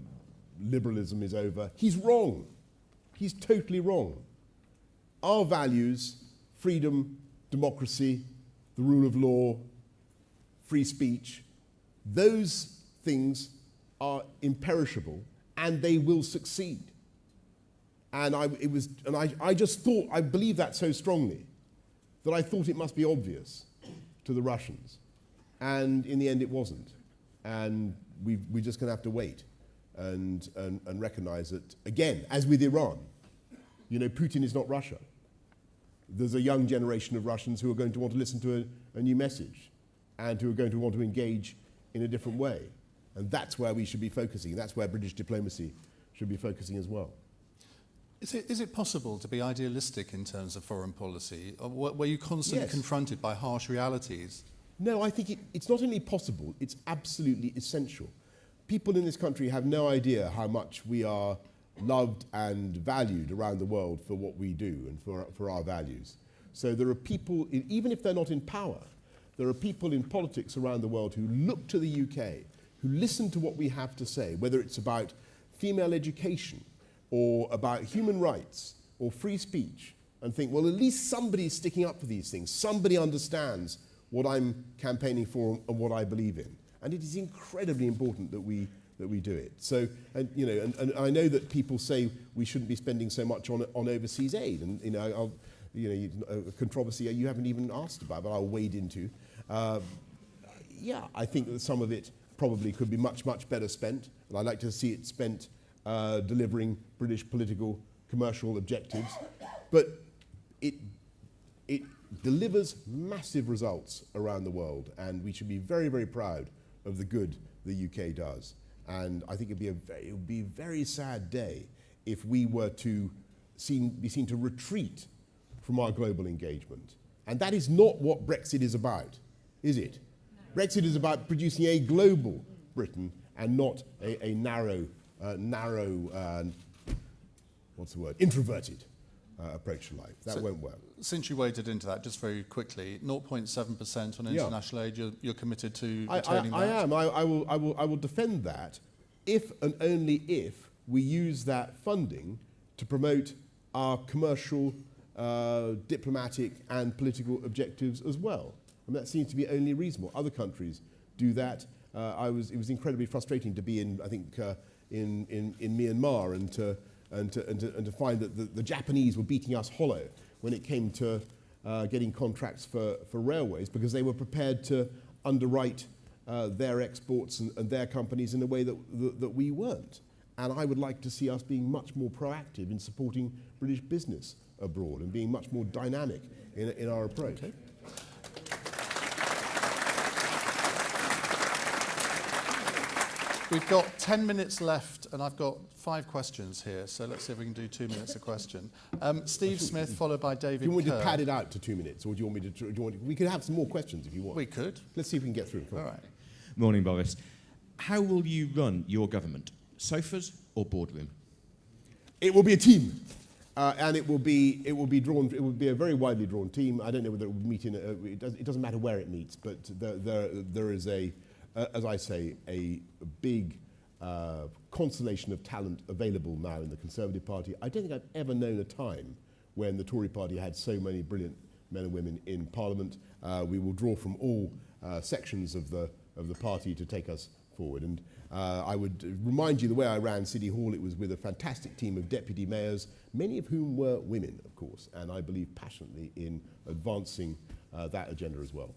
liberalism is over. He's wrong. He's totally wrong. Our values, freedom, democracy, the rule of law, free speech, those things are imperishable, and they will succeed. And I just thought, I believed that so strongly that I thought it must be obvious to the Russians. And in the end, it wasn't. And we're just going to have to wait and recognize that, again, as with Iran, you know, Putin is not Russia. There's a young generation of Russians who are going to want to listen to a new message and who are going to want to engage in a different way. And that's where we should be focusing. That's where British diplomacy should be focusing as well. Is it possible to be idealistic in terms of foreign policy? Or were you constantly confronted by harsh realities? No, I think it's not only possible, it's absolutely essential. People in this country have no idea how much we are loved and valued around the world for what we do and for our values. So there are people, even if they're not in power, there are people in politics around the world who look to the UK, who listen to what we have to say, whether it's about female education or about human rights or free speech, and think, well, at least somebody's sticking up for these things. Somebody understands what I'm campaigning for and what I believe in. And it is incredibly important that we do it. So, and you know, and I know that people say we shouldn't be spending so much on overseas aid, and you know, a controversy you haven't even asked about, but I'll wade into. Yeah, I think that some of it probably could be much better spent, and I'd like to see it spent delivering British political commercial objectives, but it delivers massive results around the world, and we should be very proud of the good the UK does. And I think it would be a very sad day if we were to be seen to retreat from our global engagement. And that is not what Brexit is about, is it? No. Brexit is about producing a global Britain and not a narrow, what's the word, introverted approach to life. That won't work. Since you waded into that, just very quickly, 0.7% on international aid, you're committed to retaining that? I am. I will defend that if and only if we use that funding to promote our commercial, diplomatic and political objectives as well. And that seems to be only reasonable. Other countries do that. It was incredibly frustrating to be in, I think, in Myanmar and to find that the Japanese were beating us hollow when it came to getting contracts for railways because they were prepared to underwrite their exports and their companies in a way that we weren't. And I would like to see us being much more proactive in supporting British business abroad and being much more dynamic in our approach. Okay. We've got 10 minutes left, and I've got 5 questions here, so let's see if we can do 2 minutes a question. Steve Smith, followed by David Kerr. Do you want me to pad it out to 2 minutes, or do you want me to... we could have some more questions if you want. We could. Let's see if we can get through. All right. Morning, Boris. How will you run your government? Sofas or boardroom? It will be a team. And it will be a very widely drawn team. I don't know whether it will meet in it doesn't matter where it meets, but there is as I say, a big constellation of talent available now in the Conservative Party. I don't think I've ever known a time when the Tory Party had so many brilliant men and women in Parliament. We will draw from all sections of the party to take us forward. And I would remind you the way I ran City Hall, it was with a fantastic team of deputy mayors, many of whom were women, of course, and I believe passionately in advancing that agenda as well.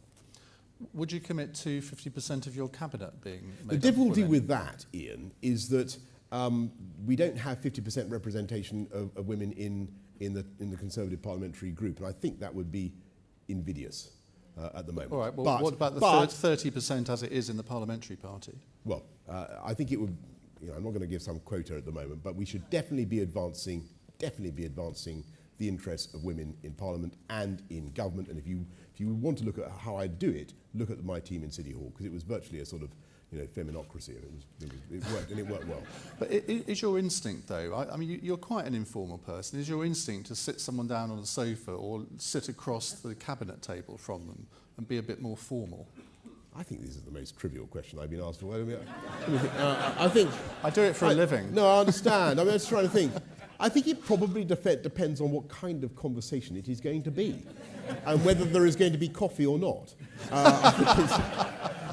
Would you commit to 50% of your cabinet being made The difficulty with that, Ian, is that we don't have 50% representation of women in the Conservative parliamentary group, and I think that would be invidious at the moment. All right, well, what about the 30% as it is in the parliamentary party? Well, I think it would, I'm not going to give some quota at the moment, but we should definitely be advancing the interests of women in Parliament and in government. And if you want to look at how I do it, look at my team in City Hall, because it was virtually a sort of feminocracy. It worked, and it worked well. But is your instinct, though, I mean, you're quite an informal person, is your instinct to sit someone down on a sofa or sit across the cabinet table from them and be a bit more formal? I think this is the most trivial question I've been asked for. I think... I do it for a living. No, I understand. I'm just trying to think. I think it probably depends on what kind of conversation it is going to be and whether there is going to be coffee or not. I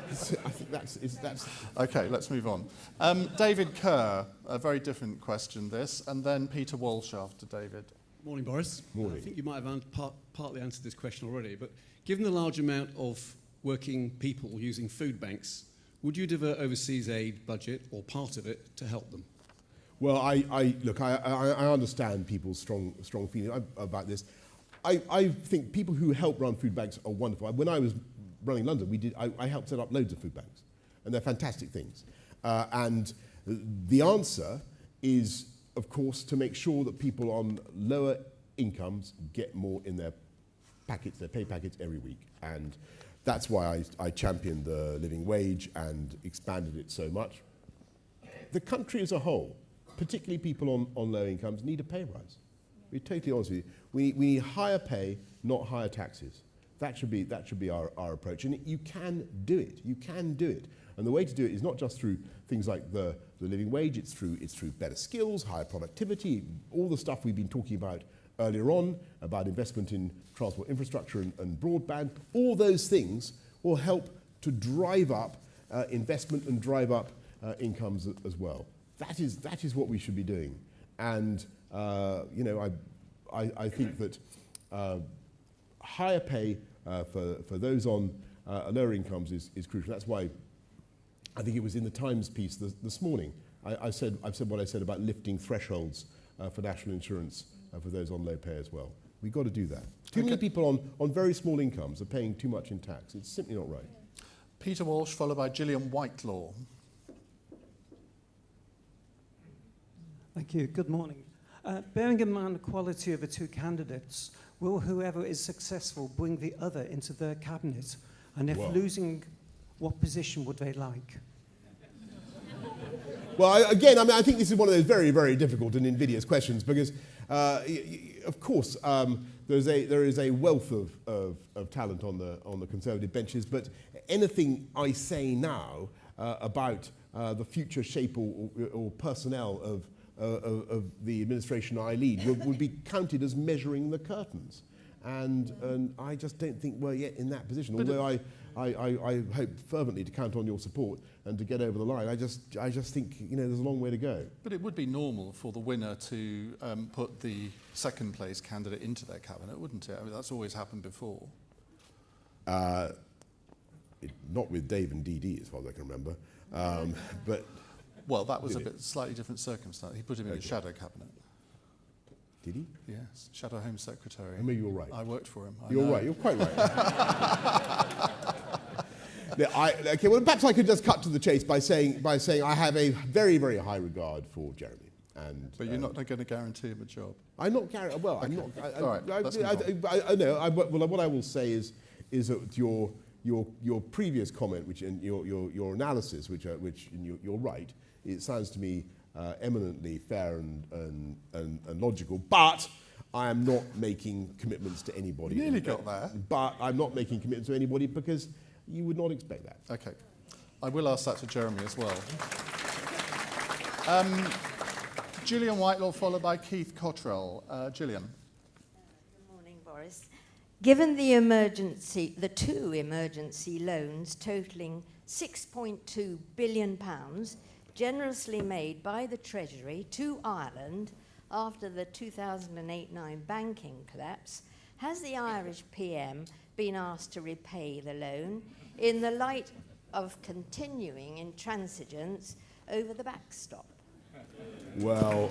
think that's... OK, let's move on. David Kerr, a very different question, this, and then Peter Walsh after David. Morning, Boris. Morning. I think you might have partly answered this question already, but given the large amount of working people using food banks, would you divert overseas aid budget or part of it to help them? Well, I understand people's strong feeling about this. I think people who help run food banks are wonderful. When I was running London, I helped set up loads of food banks, and they're fantastic things. And the answer is, of course, to make sure that people on lower incomes get more in their packets, their pay packets every week. And that's why I championed the living wage and expanded it so much. The country as a whole, particularly people on low incomes, need a pay rise. We're totally honest with you. We need higher pay, not higher taxes. That should be our approach. And you can do it. You can do it. And the way to do it is not just through things like the living wage. It's through better skills, higher productivity, all the stuff we've been talking about earlier on, about investment in transport infrastructure and broadband. All those things will help to drive up investment and drive up incomes as well. That is what we should be doing. And I think that higher pay for those on lower incomes is crucial. That's why I think it was in the Times piece this morning. I've said what I said about lifting thresholds for national insurance for those on low pay as well. We've got to do that. Too many people on very small incomes are paying too much in tax. It's simply not right. Peter Walsh, followed by Gillian Whitelaw. Thank you. Good morning. Bearing in mind the quality of the two candidates, will whoever is successful bring the other into their cabinet? And if losing, what position would they like? Well, again, I think this is one of those very, very difficult and invidious questions because, of course, there is a wealth of talent on the Conservative benches, but anything I say now about the future shape or personnel of the administration I lead would be counted as measuring the curtains. and I just don't think we're yet in that position. Although I hope fervently to count on your support and to get over the line. I just think, you know, there's a long way to go. But it would be normal for the winner to put the second place candidate into their cabinet, wouldn't it? I mean, that's always happened before. Not with Dave and DD, as far as I can remember. But well, that was a bit slightly different circumstance. He put him in the shadow cabinet. Did he? Yes, Shadow Home Secretary. Maybe you're right. I worked for him. You're right. You're quite right. Okay. Well, perhaps I could just cut to the chase by saying I have a very, very high regard for Jeremy. But you're not going to guarantee him a job. I'm not guaranteeing. Well, okay. I'm not. All right. I know. Well, what I will say is that your previous comment, which and your analysis, which you're right. It sounds to me eminently fair and logical, but I am not making commitments to anybody. You nearly got there. But I'm not making commitments to anybody because you would not expect that. Okay. I will ask that to Jeremy as well. Gillian Whitelaw, followed by Keith Cottrell. Gillian. Good morning, Boris. Given the two emergency loans totalling £6.2 billion, generously made by the Treasury to Ireland after the 2008-9 banking collapse, has the Irish PM been asked to repay the loan in the light of continuing intransigence over the backstop? Well,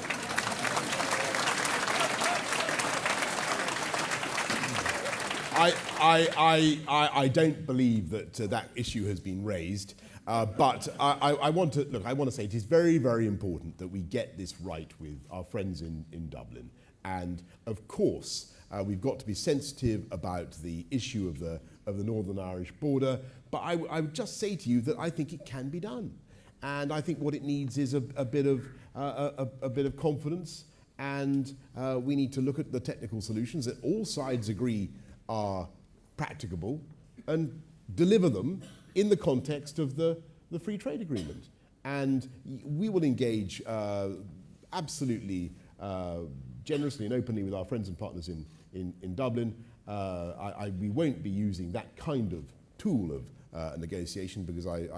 I don't believe that that issue has been raised. But I want to say it is very, very important that we get this right with our friends in Dublin. And of course, we've got to be sensitive about the issue of the Northern Irish border. But I would just say to you that I think it can be done. And I think what it needs is a bit of confidence. And we need to look at the technical solutions that all sides agree are practicable and deliver them in the context of the free trade agreement. And we will engage absolutely generously and openly with our friends and partners in Dublin. We won't be using that kind of tool of negotiation because I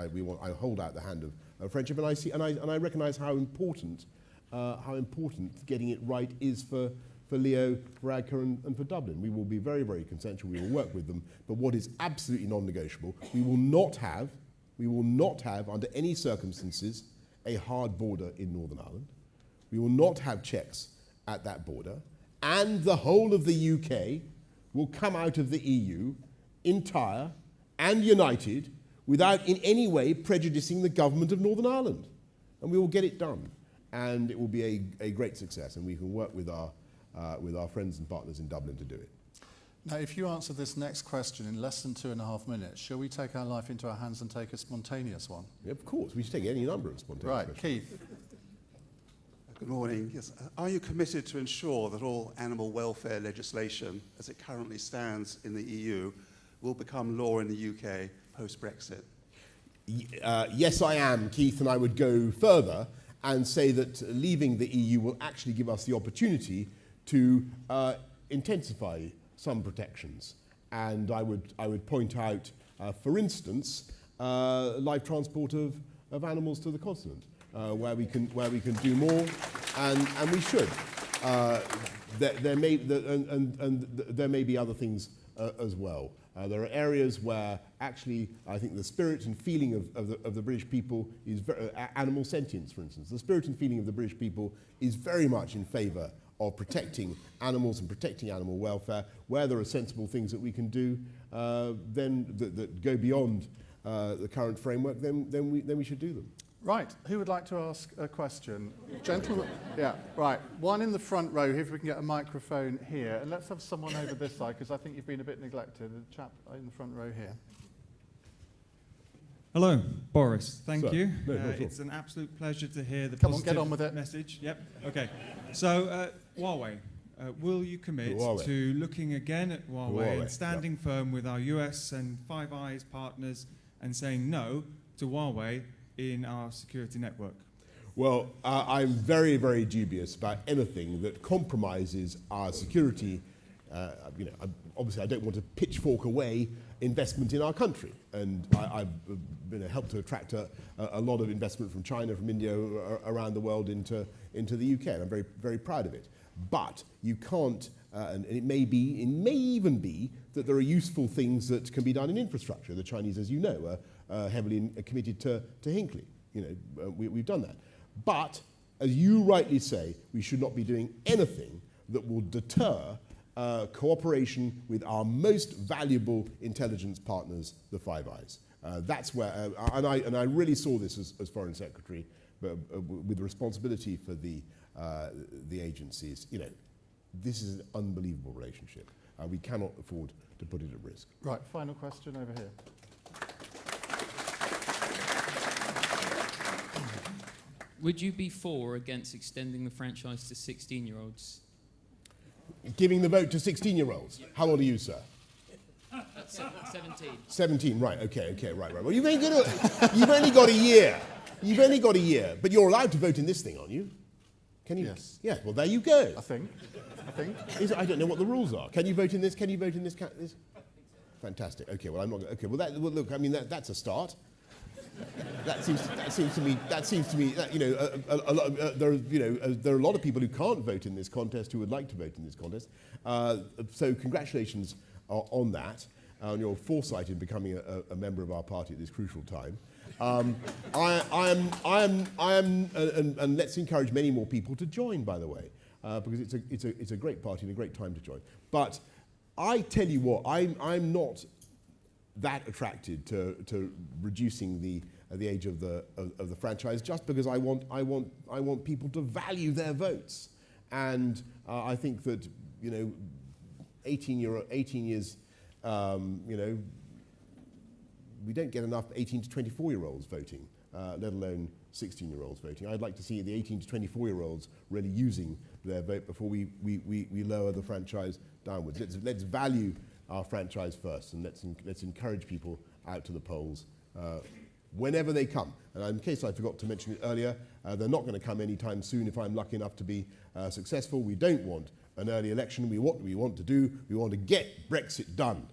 hold out the hand of friendship, and I recognise how important getting it right is for Leo, for Agca and for Dublin. We will be very, very consensual. We will work with them. But what is absolutely non-negotiable, we will not have, under any circumstances, a hard border in Northern Ireland. We will not have checks at that border. And the whole of the UK will come out of the EU entire and united without in any way prejudicing the government of Northern Ireland. And we will get it done. And it will be a great success. And we can work with our friends and partners in Dublin to do it. Now, if you answer this next question in less than 2.5 minutes, shall we take our life into our hands and take a spontaneous one? Yeah, of course, we should take any number of spontaneous questions. Keith. Good morning. Yes. Are you committed to ensure that all animal welfare legislation, as it currently stands in the EU, will become law in the UK post-Brexit? Yes, I am, Keith, and I would go further and say that leaving the EU will actually give us the opportunity to intensify some protections. And I would point out, for instance, live transport of animals to the continent, where we can do more, and we should. There may be other things as well. There are areas where actually I think the spirit and feeling of the British people is animal sentience, for instance. The spirit and feeling of the British people is very much in favour of protecting animals and protecting animal welfare. Where there are sensible things that we can do, then that go beyond the current framework, then we should do them. Right, who would like to ask a question? Gentlemen, yeah, right. One in the front row, if we can get a microphone here. And let's have someone over this side, because I think you've been a bit neglected. A chap in the front row here. Hello, Boris. Thank Sir. you. No, it's an absolute pleasure to hear the Come on, positive get on with it. message. Yep, okay. So, Huawei. Will you commit to looking again at Huawei and standing firm with our US and Five Eyes partners and saying no to Huawei in our security network? Well, I'm very, very dubious about anything that compromises our security you know, obviously I don't want to pitchfork away investment in our country, and I've helped to attract a lot of investment from China, from India, around the world into the UK, and I'm very, very proud of it. But you can't, and it may even be that there are useful things that can be done in infrastructure. The Chinese, as you know, are heavily committed to Hinkley. You know, we've done that. But, as you rightly say, we should not be doing anything that will deter cooperation with our most valuable intelligence partners, the Five Eyes. That's where, and I really saw this as Foreign Secretary, but with responsibility for the agencies. You know, this is an unbelievable relationship. We cannot afford to put it at risk. Right, final question over here. Would you be for or against extending the franchise to 16-year-olds? Giving the vote to 16-year-olds? How old are you, sir? 17. 17, right, okay, right. Well, you've only got a year. You've only got a year, but you're allowed to vote in this thing, aren't you? Can you? Yes. Yeah, well, there you go. I think. I don't know what the rules are. Can you vote in this? Can you vote in this? Fantastic. Okay, well, I'm not. Okay, well, look, I mean, that's a start. That seems to me. That, you know, there are a lot of people who can't vote in this contest who would like to vote in this contest. So congratulations on that, on your foresight in becoming a member of our party at this crucial time. And let's encourage many more people to join, by the way, because it's a great party and a great time to join. But I tell you what, I'm not that attracted to reducing the age of the franchise, just because I want people to value their votes, and I think that, you know, 18 years, you know, we don't get enough 18 to 24-year-olds voting, let alone 16-year-olds voting. I'd like to see the 18 to 24-year-olds really using their vote before we lower the franchise downwards. Let's value our franchise first, and let's encourage people out to the polls whenever they come. And in case I forgot to mention it earlier, they're not going to come anytime soon if I'm lucky enough to be successful. We don't want an early election. What we want to do, we want to get Brexit done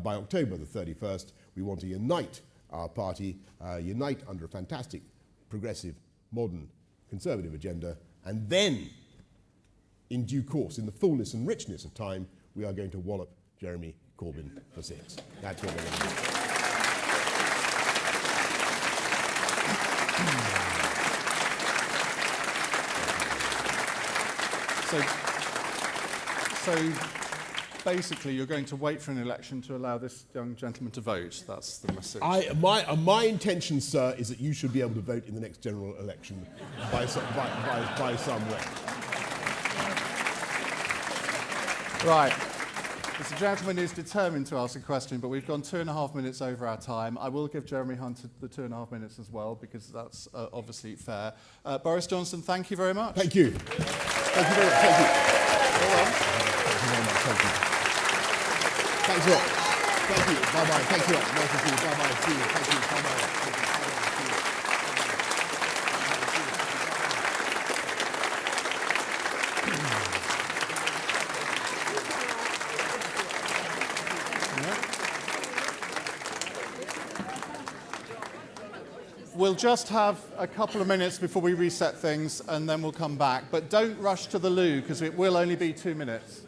by October the 31st. We want to unite our party, unite under a fantastic, progressive, modern, conservative agenda, and then, in due course, in the fullness and richness of time, we are going to wallop Jeremy Corbyn for 6. That's what we're going to do. So basically, you're going to wait for an election to allow this young gentleman to vote. That's the message. My intention, sir, is that you should be able to vote in the next general election by some way. Right. Mr. Gentleman is determined to ask a question, but we've gone 2.5 minutes over our time. I will give Jeremy Hunt the 2.5 minutes as well, because that's obviously fair. Boris Johnson, thank you very much. Thank you. Thank you very much. Thank you. Well done. Thank you very much. Thank you. Thanks a lot. Thank you. Bye-bye. Thank you. Nice to see you. Bye-bye. See you. Thank you. Bye-bye. We'll just have a couple of minutes before we reset things, and then we'll come back. But don't rush to the loo, because it will only be 2 minutes.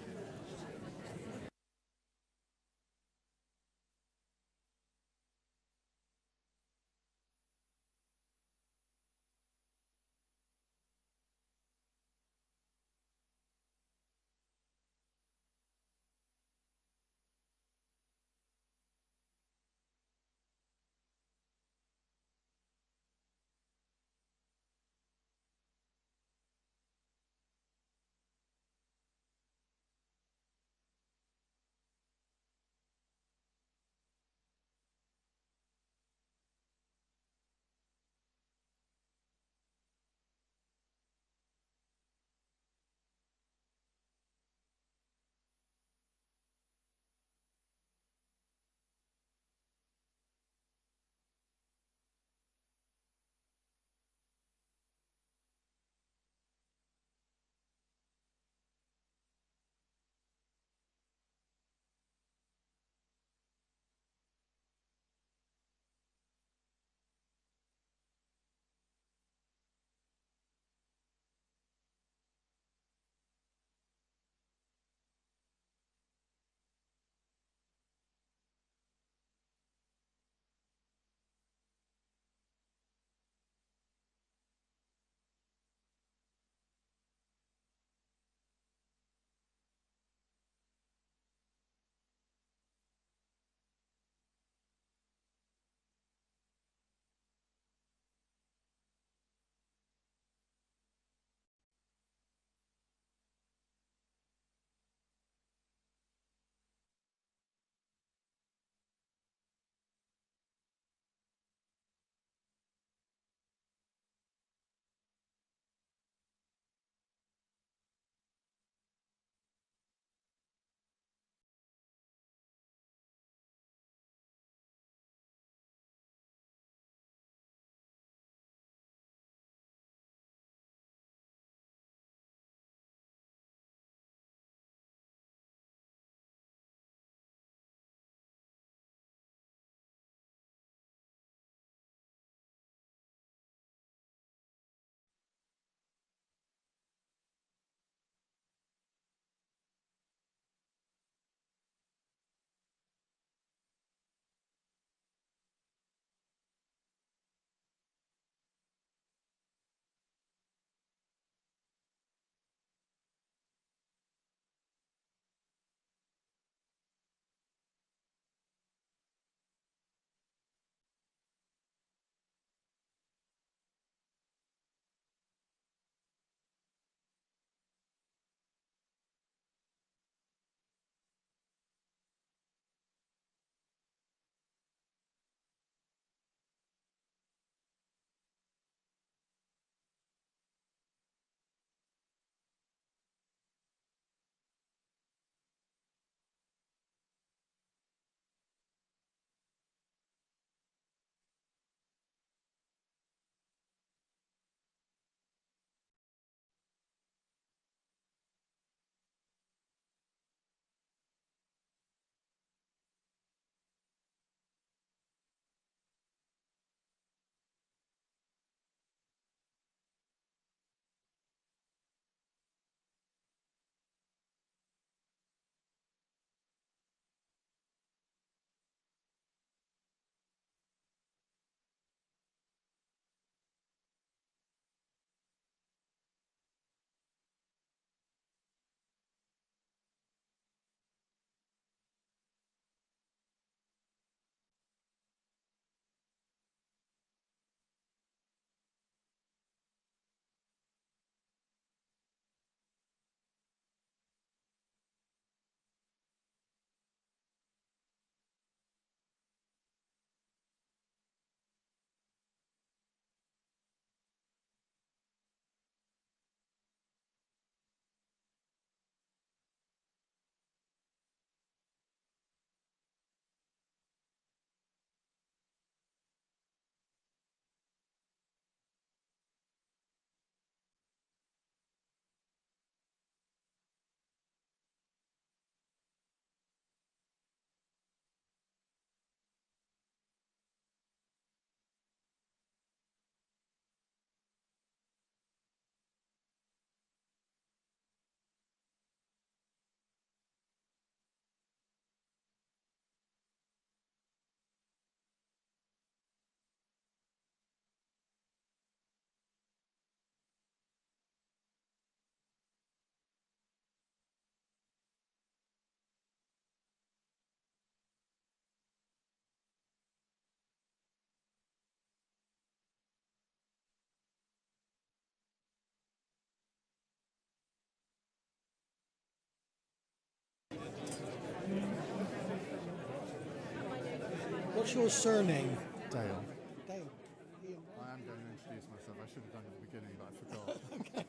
What's your surname? Dale. Dale. I am going to introduce myself. I should have done it at the beginning, but I forgot. Okay.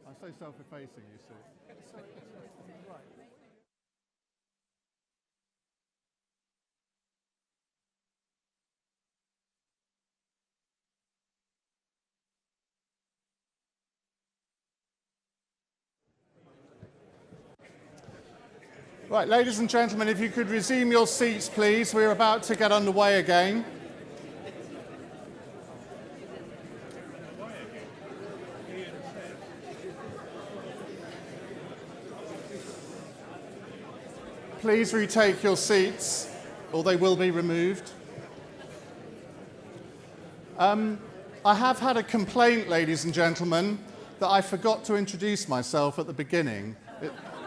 I'm so self-effacing, you see. Right, ladies and gentlemen, if you could resume your seats, please. We're about to get underway again. Please retake your seats, or they will be removed. I have had a complaint, ladies and gentlemen, that I forgot to introduce myself at the beginning.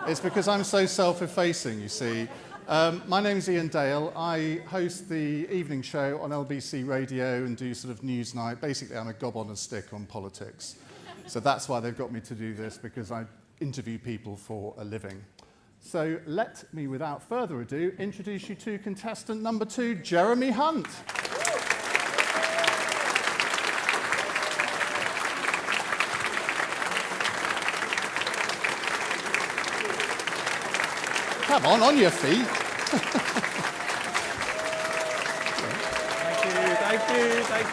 It's because I'm so self-effacing, you see. My name's Ian Dale. I host the evening show on LBC Radio and do sort of Newsnight. Basically, I'm a gob on a stick on politics. So that's why they've got me to do this, because I interview people for a living. So let me, without further ado, introduce you to contestant number 2, Jeremy Hunt. Come on your feet. Thank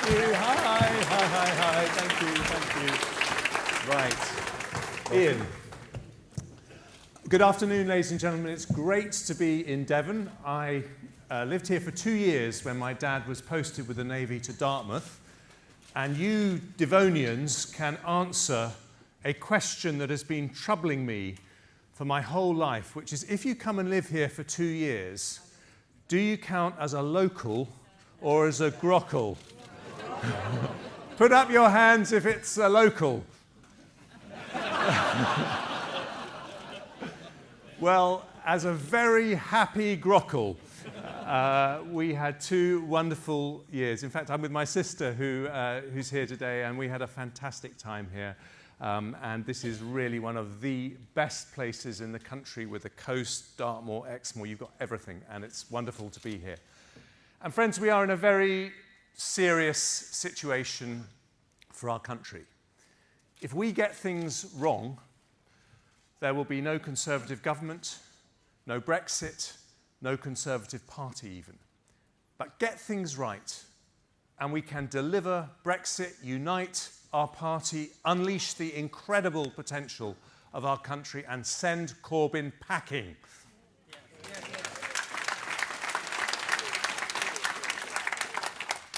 you. Hi, thank you. Right. Ian. Good afternoon, ladies and gentlemen. It's great to be in Devon. I lived here for 2 years when my dad was posted with the Navy to Dartmouth. And you Devonians can answer a question that has been troubling me for my whole life, which is, if you come and live here for 2 years, do you count as a local or as a grockle? Put up your hands if it's a local. Well, as a very happy grockle, we had 2 wonderful years. In fact, I'm with my sister who's here today, and we had a fantastic time here. And this is really one of the best places in the country with the coast, Dartmoor, Exmoor. You've got everything, and it's wonderful to be here. And friends, we are in a very serious situation for our country. If we get things wrong, there will be no Conservative government, no Brexit, no Conservative Party even. But get things right, and we can deliver Brexit, unite our party, unleash the incredible potential of our country, and send Corbyn packing.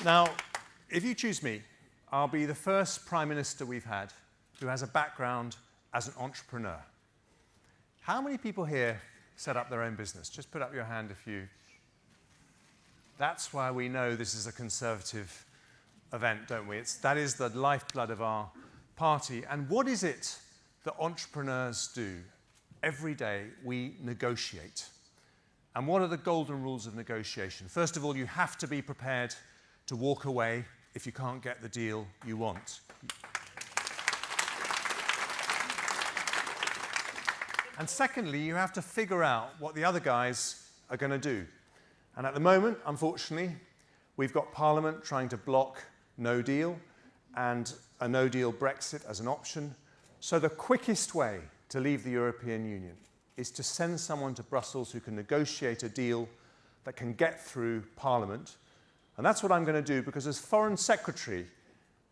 Now, if you choose me, I'll be the first Prime Minister we've had who has a background as an entrepreneur. How many people here set up their own business? Just put up your hand if you... That's why we know this is a Conservative event, don't we? That is the lifeblood of our party. And what is it that entrepreneurs do? Every day we negotiate. And what are the golden rules of negotiation? First of all, you have to be prepared to walk away if you can't get the deal you want. And secondly, you have to figure out what the other guys are going to do. And at the moment, unfortunately, we've got Parliament trying to block no deal and a no deal Brexit as an option. So the quickest way to leave the European Union is to send someone to Brussels who can negotiate a deal that can get through Parliament. And that's what I'm going to do, because as Foreign Secretary,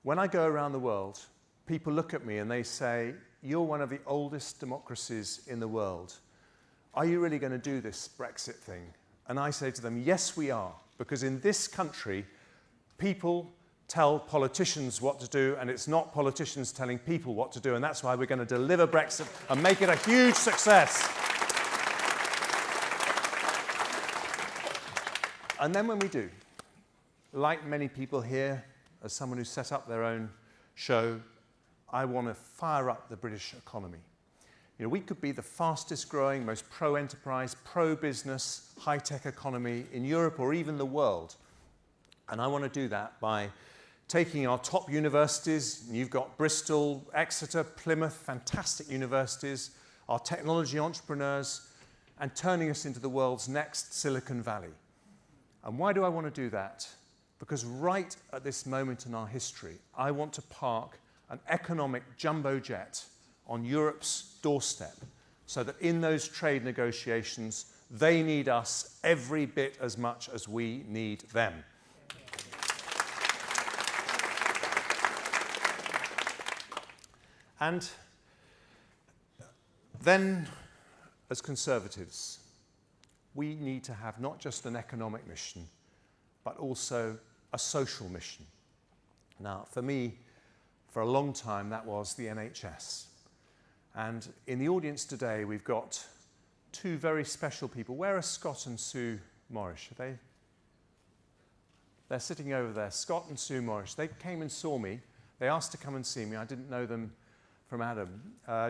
when I go around the world, people look at me and they say, "You're one of the oldest democracies in the world. Are you really going to do this Brexit thing?" And I say to them, yes, we are, because in this country, people tell politicians what to do, and it's not politicians telling people what to do, and that's why we're going to deliver Brexit and make it a huge success. And then when we do, like many people here, as someone who set up their own show, I want to fire up the British economy. You know, we could be the fastest growing, most pro-enterprise, pro-business, high-tech economy in Europe or even the world. And I want to do that by taking our top universities, and you've got Bristol, Exeter, Plymouth, fantastic universities, our technology entrepreneurs, and turning us into the world's next Silicon Valley. And why do I want to do that? Because right at this moment in our history, I want to park an economic jumbo jet on Europe's doorstep so that in those trade negotiations, they need us every bit as much as we need them. And then, as Conservatives, we need to have not just an economic mission, but also a social mission. Now, for me, for a long time, that was the NHS. And in the audience today, we've got two very special people. Where are Scott and Sue Morris? Are they? They're sitting over there. Scott and Sue Morris. They came and saw me. They asked to come and see me. I didn't know them from Adam,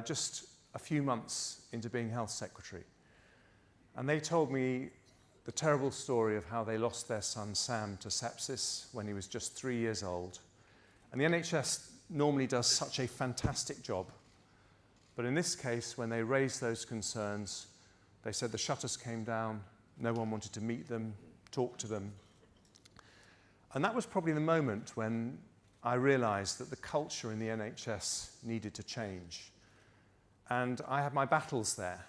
just a few months into being Health Secretary. And they told me the terrible story of how they lost their son Sam to sepsis when he was just 3 years old. And the NHS normally does such a fantastic job. But in this case, when they raised those concerns, they said the shutters came down, no one wanted to meet them, talk to them. And that was probably the moment when I realized that the culture in the NHS needed to change. And I had my battles there.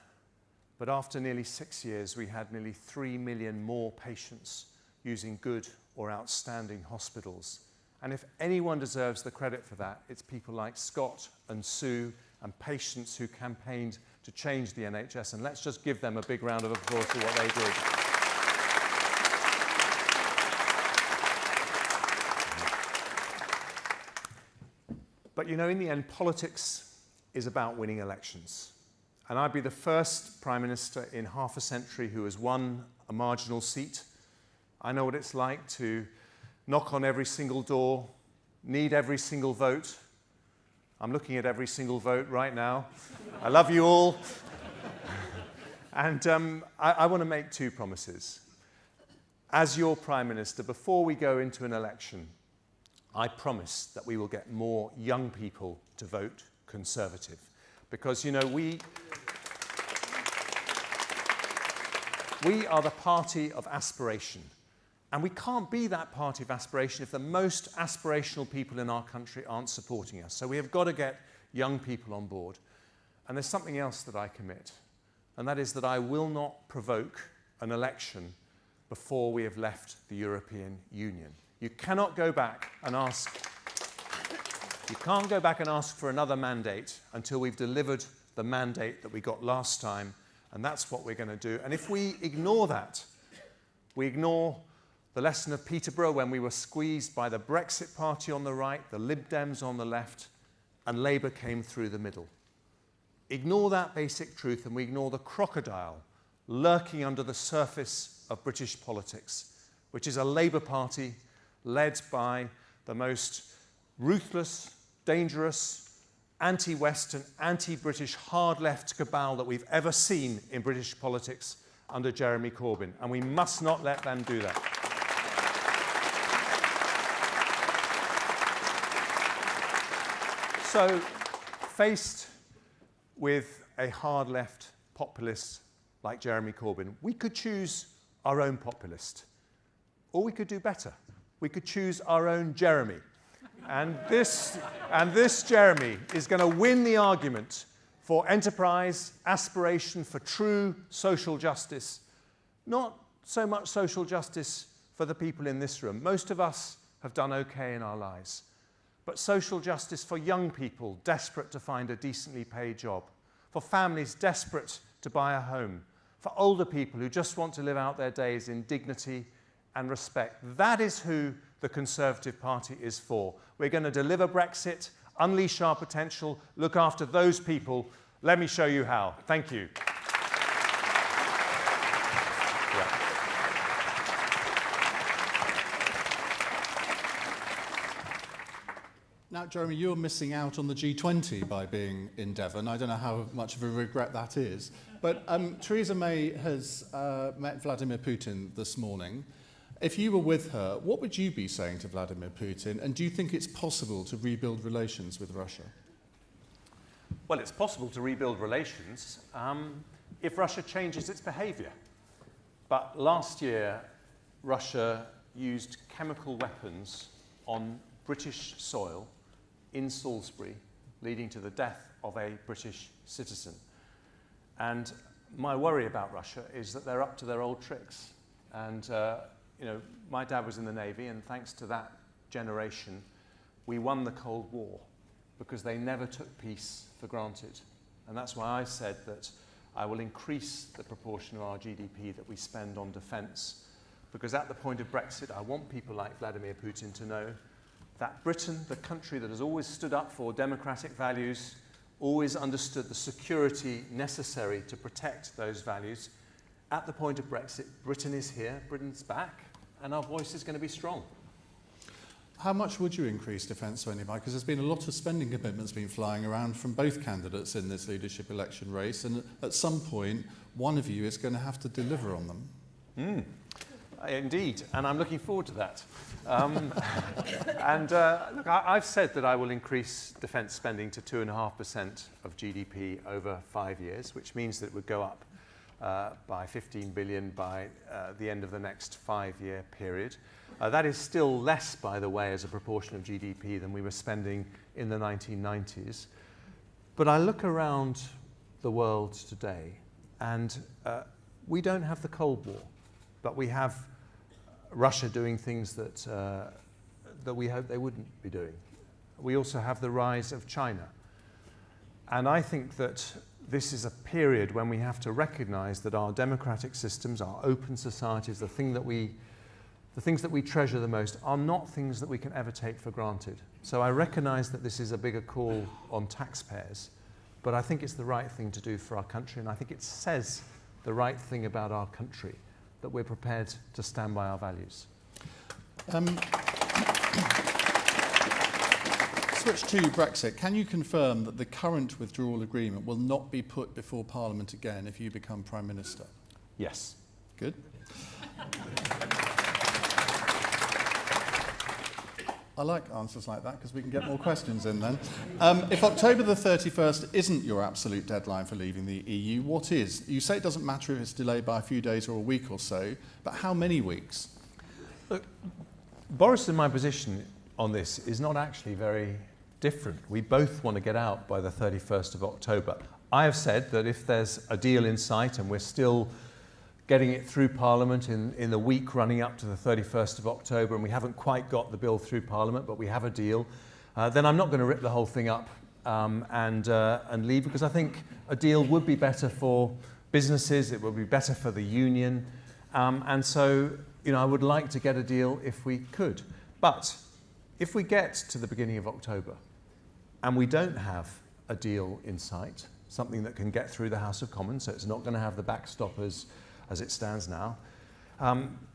But after nearly 6 years, we had nearly 3 million more patients using good or outstanding hospitals. And if anyone deserves the credit for that, it's people like Scott and Sue and patients who campaigned to change the NHS. And let's just give them a big round of applause for what they did. But you know, in the end, politics is about winning elections. And I'd be the first Prime Minister in half a century who has won a marginal seat. I know what it's like to knock on every single door, need every single vote. I'm looking at every single vote right now. I love you all. And I want to make two promises. As your Prime Minister, before we go into an election, I promise that we will get more young people to vote Conservative. Because, you know, we are the party of aspiration. And we can't be that party of aspiration if the most aspirational people in our country aren't supporting us. So we have got to get young people on board. And there's something else that I commit, and that is that I will not provoke an election before we have left the European Union. You cannot go back and ask, you can't go back and ask for another mandate until we've delivered the mandate that we got last time, and that's what we're going to do. And if we ignore that, we ignore the lesson of Peterborough when we were squeezed by the Brexit party on the right, the Lib Dems on the left, and Labour came through the middle. Ignore that basic truth and we ignore the crocodile lurking under the surface of British politics, which is a Labour Party led by the most ruthless, dangerous, anti-Western, anti-British, hard-left cabal that we've ever seen in British politics under Jeremy Corbyn. And we must not let them do that. So, faced with a hard-left populist like Jeremy Corbyn, we could choose our own populist. Or we could do better. We could choose our own Jeremy. And this Jeremy is going to win the argument for enterprise, aspiration, for true social justice. Not so much social justice for the people in this room. Most of us have done okay in our lives. But social justice for young people desperate to find a decently paid job, for families desperate to buy a home, for older people who just want to live out their days in dignity and respect. That is who the Conservative Party is for. We're going to deliver Brexit, unleash our potential, look after those people. Let me show you how. Thank you. Yeah. Now, Jeremy, you're missing out on the G20 by being in Devon. I don't know how much of a regret that is. But Theresa May has met Vladimir Putin this morning. If you were with her, what would you be saying to Vladimir Putin? And do you think it's possible to rebuild relations with Russia? Well, it's possible to rebuild relations if Russia changes its behaviour. But last year, Russia used chemical weapons on British soil in Salisbury, leading to the death of a British citizen. And my worry about Russia is that they're up to their old tricks. And you know, my dad was in the Navy, and thanks to that generation, we won the Cold War because they never took peace for granted. And that's why I said that I will increase the proportion of our GDP that we spend on defence, because at the point of Brexit, I want people like Vladimir Putin to know that Britain, the country that has always stood up for democratic values, always understood the security necessary to protect those values, at the point of Brexit, Britain is here, Britain's back, and our voice is going to be strong. How much would you increase defence spending by? Because there's been a lot of spending commitments been flying around from both candidates in this leadership election race, and at some point, one of you is going to have to deliver on them. Indeed, and I'm looking forward to that. Look, I've said that I will increase defence spending to 2.5% of GDP over 5 years, which means that it would go up by 15 billion by the end of the next 5-year period. That is still less, by the way, as a proportion of GDP than we were spending in the 1990s. But I look around the world today, and we don't have the Cold War, but we have Russia doing things that, that we hope they wouldn't be doing. We also have the rise of China. And I think that this is a period when we have to recognize that our democratic systems, our open societies, the things that we treasure the most are not things that we can ever take for granted. So I recognize that this is a bigger call on taxpayers, but I think it's the right thing to do for our country, and I think it says the right thing about our country, that we're prepared to stand by our values. Switch to Brexit. Can you confirm that the current withdrawal agreement will not be put before Parliament again if you become Prime Minister? Yes. Good. I like answers like that because we can get more questions in then. If October the 31st isn't your absolute deadline for leaving the EU, what is? You say it doesn't matter if it's delayed by a few days or a week or so, but how many weeks? Look, Boris and my position on this is not actually very different. We both want to get out by the 31st of October. I have said that if there's a deal in sight and we're still getting it through Parliament in the week running up to the 31st of October, and we haven't quite got the bill through Parliament, but we have a deal, then I'm not going to rip the whole thing up and leave, because I think a deal would be better for businesses, it would be better for the union, and so, you know, I would like to get a deal if we could. But if we get to the beginning of October and we don't have a deal in sight, something that can get through the House of Commons, so it's not going to have the backstoppers as it stands now,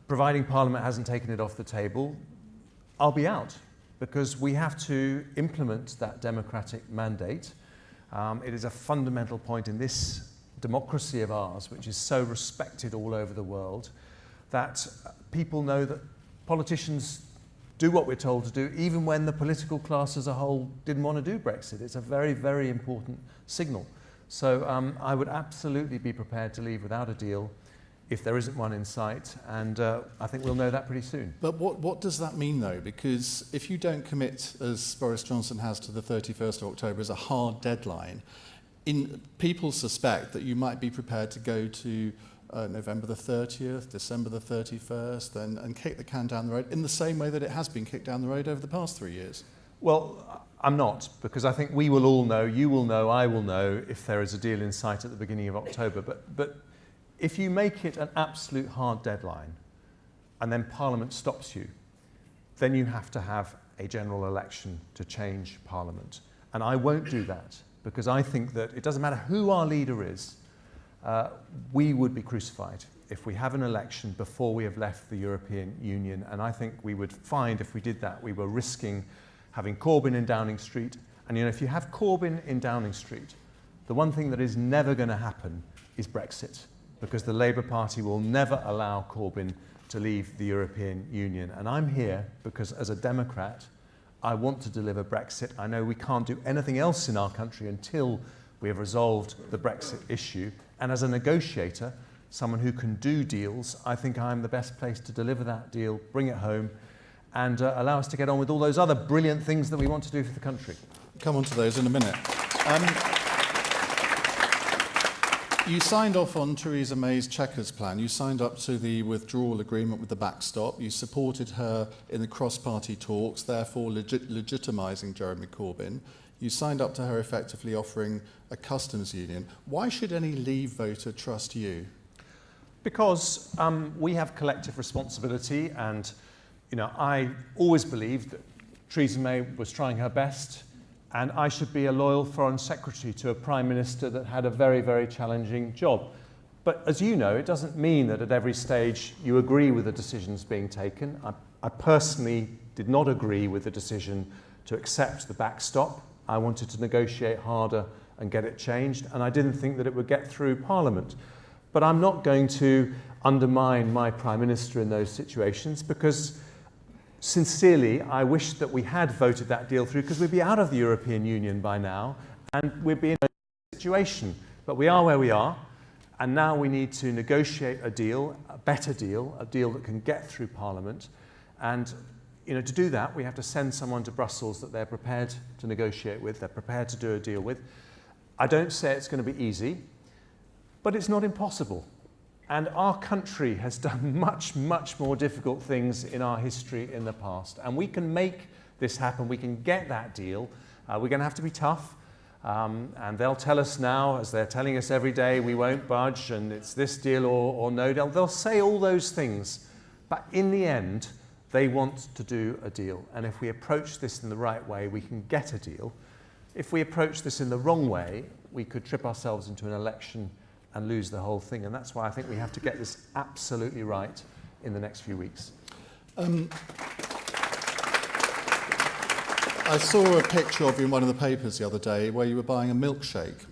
providing Parliament hasn't taken it off the table, I'll be out, because we have to implement that democratic mandate. It is a fundamental point in this democracy of ours, which is so respected all over the world, that people know that politicians do what we're told to do, even when the political class as a whole didn't want to do Brexit. It's a very, very important signal. So I would absolutely be prepared to leave without a deal if there isn't one in sight, and I think we'll know that pretty soon. But what does that mean, though? Because if you don't commit, as Boris Johnson has, to the 31st of October as a hard deadline, people suspect that you might be prepared to go to November the 30th, December the 31st, and kick the can down the road in the same way that it has been kicked down the road over the past 3 years. Well, I'm not, because I think we will all know, you will know, I will know, if there is a deal in sight at the beginning of October. But if you make it an absolute hard deadline and then Parliament stops you, then you have to have a general election to change Parliament. And I won't do that, because I think that it doesn't matter who our leader is, we would be crucified if we have an election before we have left the European Union. And I think we would find, if we did that, we were risking having Corbyn in Downing Street. And you know, if you have Corbyn in Downing Street, the one thing that is never going to happen is Brexit, because the Labour Party will never allow Corbyn to leave the European Union. And I'm here because, as a Democrat, I want to deliver Brexit. I know we can't do anything else in our country until we have resolved the Brexit issue. And as a negotiator, someone who can do deals, I think I'm the best place to deliver that deal, bring it home, and allow us to get on with all those other brilliant things that we want to do for the country. Come on to those in a minute. You signed off on Theresa May's Chequers plan. You signed up to the withdrawal agreement with the backstop. You supported her in the cross-party talks, therefore legitimising Jeremy Corbyn. You signed up to her effectively offering a customs union. Why should any Leave voter trust you? Because we have collective responsibility, and I always believed that Theresa May was trying her best, and I should be a loyal Foreign Secretary to a Prime Minister that had a very, very challenging job. But as you know, it doesn't mean that at every stage you agree with the decisions being taken. I personally did not agree with the decision to accept the backstop. I wanted to negotiate harder and get it changed, and I didn't think that it would get through Parliament. But I'm not going to undermine my Prime Minister in those situations, because sincerely, I wish that we had voted that deal through, because we'd be out of the European Union by now and we'd be in a situation. But we are where we are, and now we need to negotiate a deal, a better deal, a deal that can get through Parliament. And to do that, we have to send someone to Brussels that they're prepared to negotiate with, they're prepared to do a deal with. I don't say it's going to be easy, but it's not impossible. And our country has done much, much more difficult things in our history in the past. And we can make this happen. We can get that deal. We're going to have to be tough. And they'll tell us now, as they're telling us every day, we won't budge and it's this deal or no deal. They'll say all those things. But in the end, they want to do a deal. And if we approach this in the right way, we can get a deal. If we approach this in the wrong way, we could trip ourselves into an election and lose the whole thing. And that's why I think we have to get this absolutely right in the next few weeks. I saw a picture of you in one of the papers the other day where you were buying a milkshake.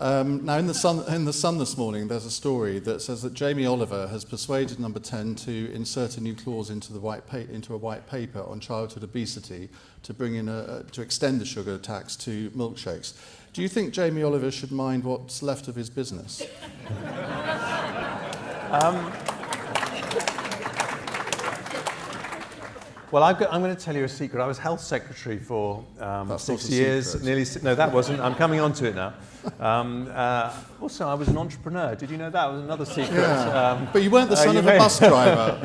Now, in the Sun this morning, there's a story that says that Jamie Oliver has persuaded Number 10 to insert a new clause into a white paper on childhood obesity to bring in to extend the sugar tax to milkshakes. Do you think Jamie Oliver should mind what's left of his business? Well, I'm going to tell you a secret. I was health secretary for 6 years. No, that wasn't. I'm coming on to it now. Also, I was an entrepreneur. Did you know that? Was another secret. Yeah. But you weren't the son of a bus driver.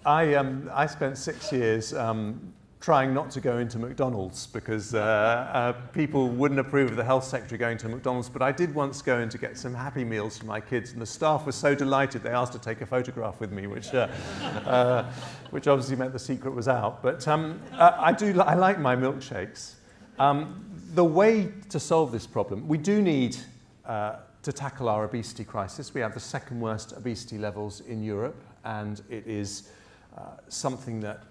I spent 6 years trying not to go into McDonald's because people wouldn't approve of the health secretary going to McDonald's, but I did once go in to get some Happy Meals for my kids, and the staff was so delighted they asked to take a photograph with me, which obviously meant the secret was out. But I like my milkshakes. The way to solve this problem, we do need to tackle our obesity crisis. We have the second worst obesity levels in Europe, and it is something that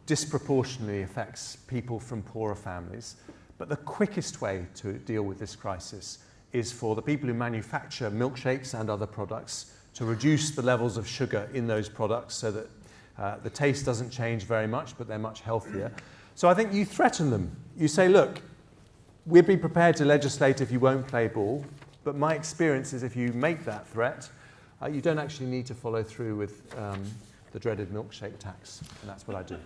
disproportionately affects people from poorer families. But the quickest way to deal with this crisis is for the people who manufacture milkshakes and other products to reduce the levels of sugar in those products so that the taste doesn't change very much, but they're much healthier. So I think you threaten them. You say, look, we'd be prepared to legislate if you won't play ball, but my experience is if you make that threat, you don't actually need to follow through with the dreaded milkshake tax, and that's what I do.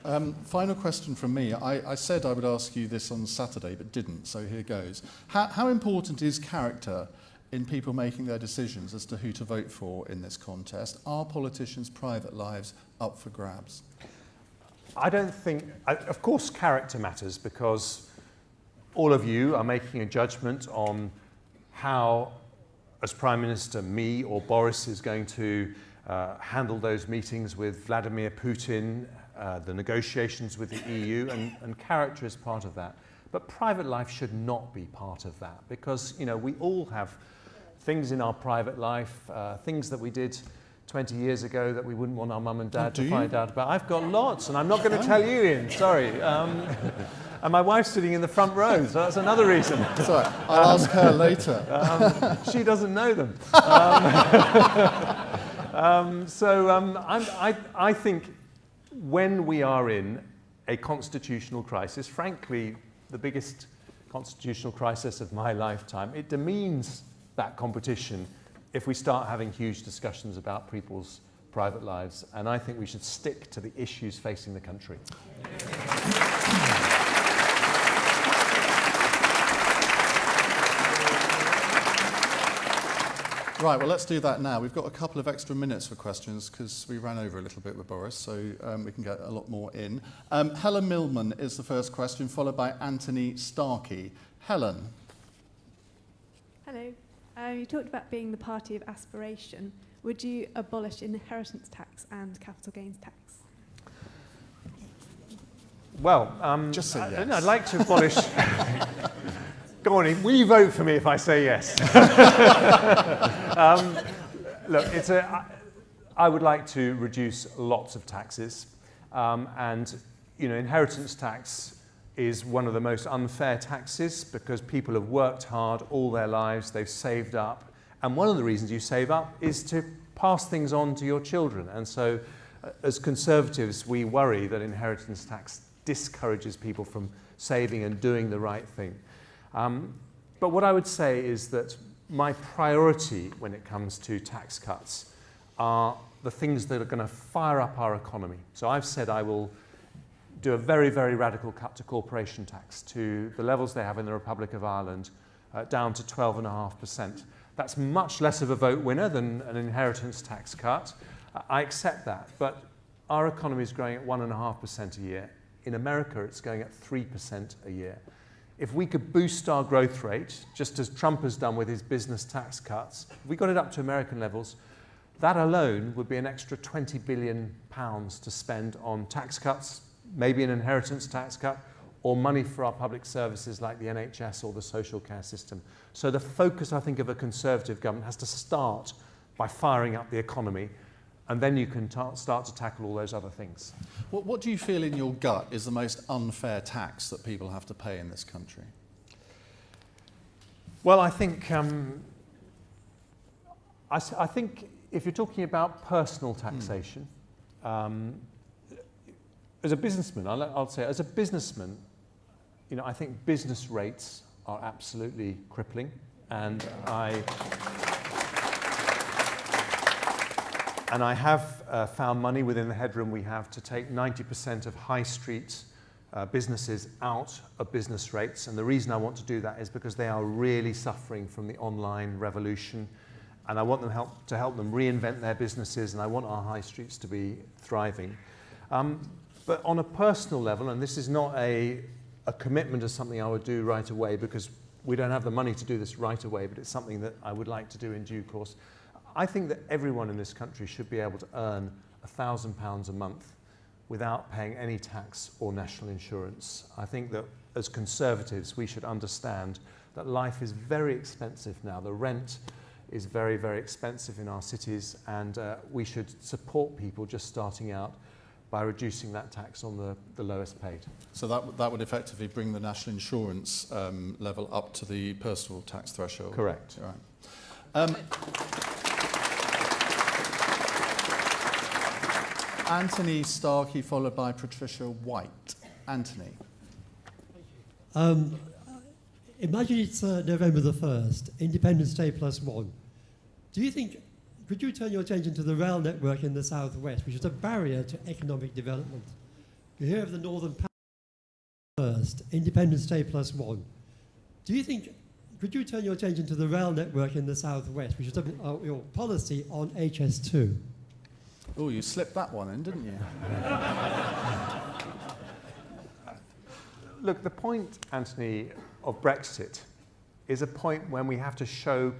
Final question from me. I said I would ask you this on Saturday, but didn't, so here goes. How important is character in people making their decisions as to who to vote for in this contest? Are politicians' private lives up for grabs? I don't think... of course character matters, because all of you are making a judgment on how, as Prime Minister, me or Boris is going to handle those meetings with Vladimir Putin, the negotiations with the EU, and character is part of that. But private life should not be part of that, because we all have things in our private life, things that we did 20 years ago that we wouldn't want our mum and dad to find out about. I've got lots, and I'm not going to tell you, Ian, sorry. And my wife's sitting in the front row, so that's another reason. Sorry, I'll ask her later. She doesn't know them. I think when we are in a constitutional crisis, frankly, the biggest constitutional crisis of my lifetime, it demeans that competition if we start having huge discussions about people's private lives. And I think we should stick to the issues facing the country. Right, well, let's do that now. We've got a couple of extra minutes for questions because we ran over a little bit with Boris, so we can get a lot more in. Helen Millman is the first question, followed by Anthony Starkey. Helen. Hello. You talked about being the party of aspiration. Would you abolish inheritance tax and capital gains tax? Well, just say yes. I'd like to abolish... Go on, will you vote for me if I say yes? Look, I would like to reduce lots of taxes. And, inheritance tax is one of the most unfair taxes because people have worked hard all their lives, they've saved up. And one of the reasons you save up is to pass things on to your children. And so, as Conservatives, we worry that inheritance tax discourages people from saving and doing the right thing. But what I would say is that my priority when it comes to tax cuts are the things that are going to fire up our economy. So I've said I will do a very, very radical cut to corporation tax to the levels they have in the Republic of Ireland, down to 12.5%. That's much less of a vote winner than an inheritance tax cut. I accept that, but our economy is growing at 1.5% a year. In America, it's going at 3% a year. If we could boost our growth rate, just as Trump has done with his business tax cuts, if we got it up to American levels, that alone would be an extra £20 billion to spend on tax cuts, maybe an inheritance tax cut, or money for our public services like the NHS or the social care system. So the focus, I think, of a Conservative government has to start by firing up the economy, and then you can start to tackle all those other things. What do you feel in your gut is the most unfair tax that people have to pay in this country? Well, I think I think if you're talking about personal taxation, as a businessman, I'll say, as a businessman, I think business rates are absolutely crippling, and I have found money within the headroom we have to take 90% of high street businesses out of business rates. And the reason I want to do that is because they are really suffering from the online revolution. And I want them to help them reinvent their businesses, and I want our high streets to be thriving. But on a personal level, and this is not a commitment to something I would do right away because we don't have the money to do this right away, but it's something that I would like to do in due course. I think that everyone in this country should be able to earn £1,000 a month without paying any tax or national insurance. I think that as Conservatives, we should understand that life is very expensive now. The rent is very, very expensive in our cities, and we should support people just starting out by reducing that tax on the lowest paid. So that would effectively bring the national insurance level up to the personal tax threshold? Correct. Right. Anthony Starkey, followed by Patricia White. Anthony. Imagine it's November the 1st, Independence Day +1. Do you think, could you turn your attention to the rail network in the southwest, which is a barrier to economic development? You hear of the Northern First, Independence Day +1. Do you think, could you turn your attention to the rail network in the southwest, which is your policy on HS2? Oh, you slipped that one in, didn't you? Look, the point, Anthony, of Brexit is a point when we have to show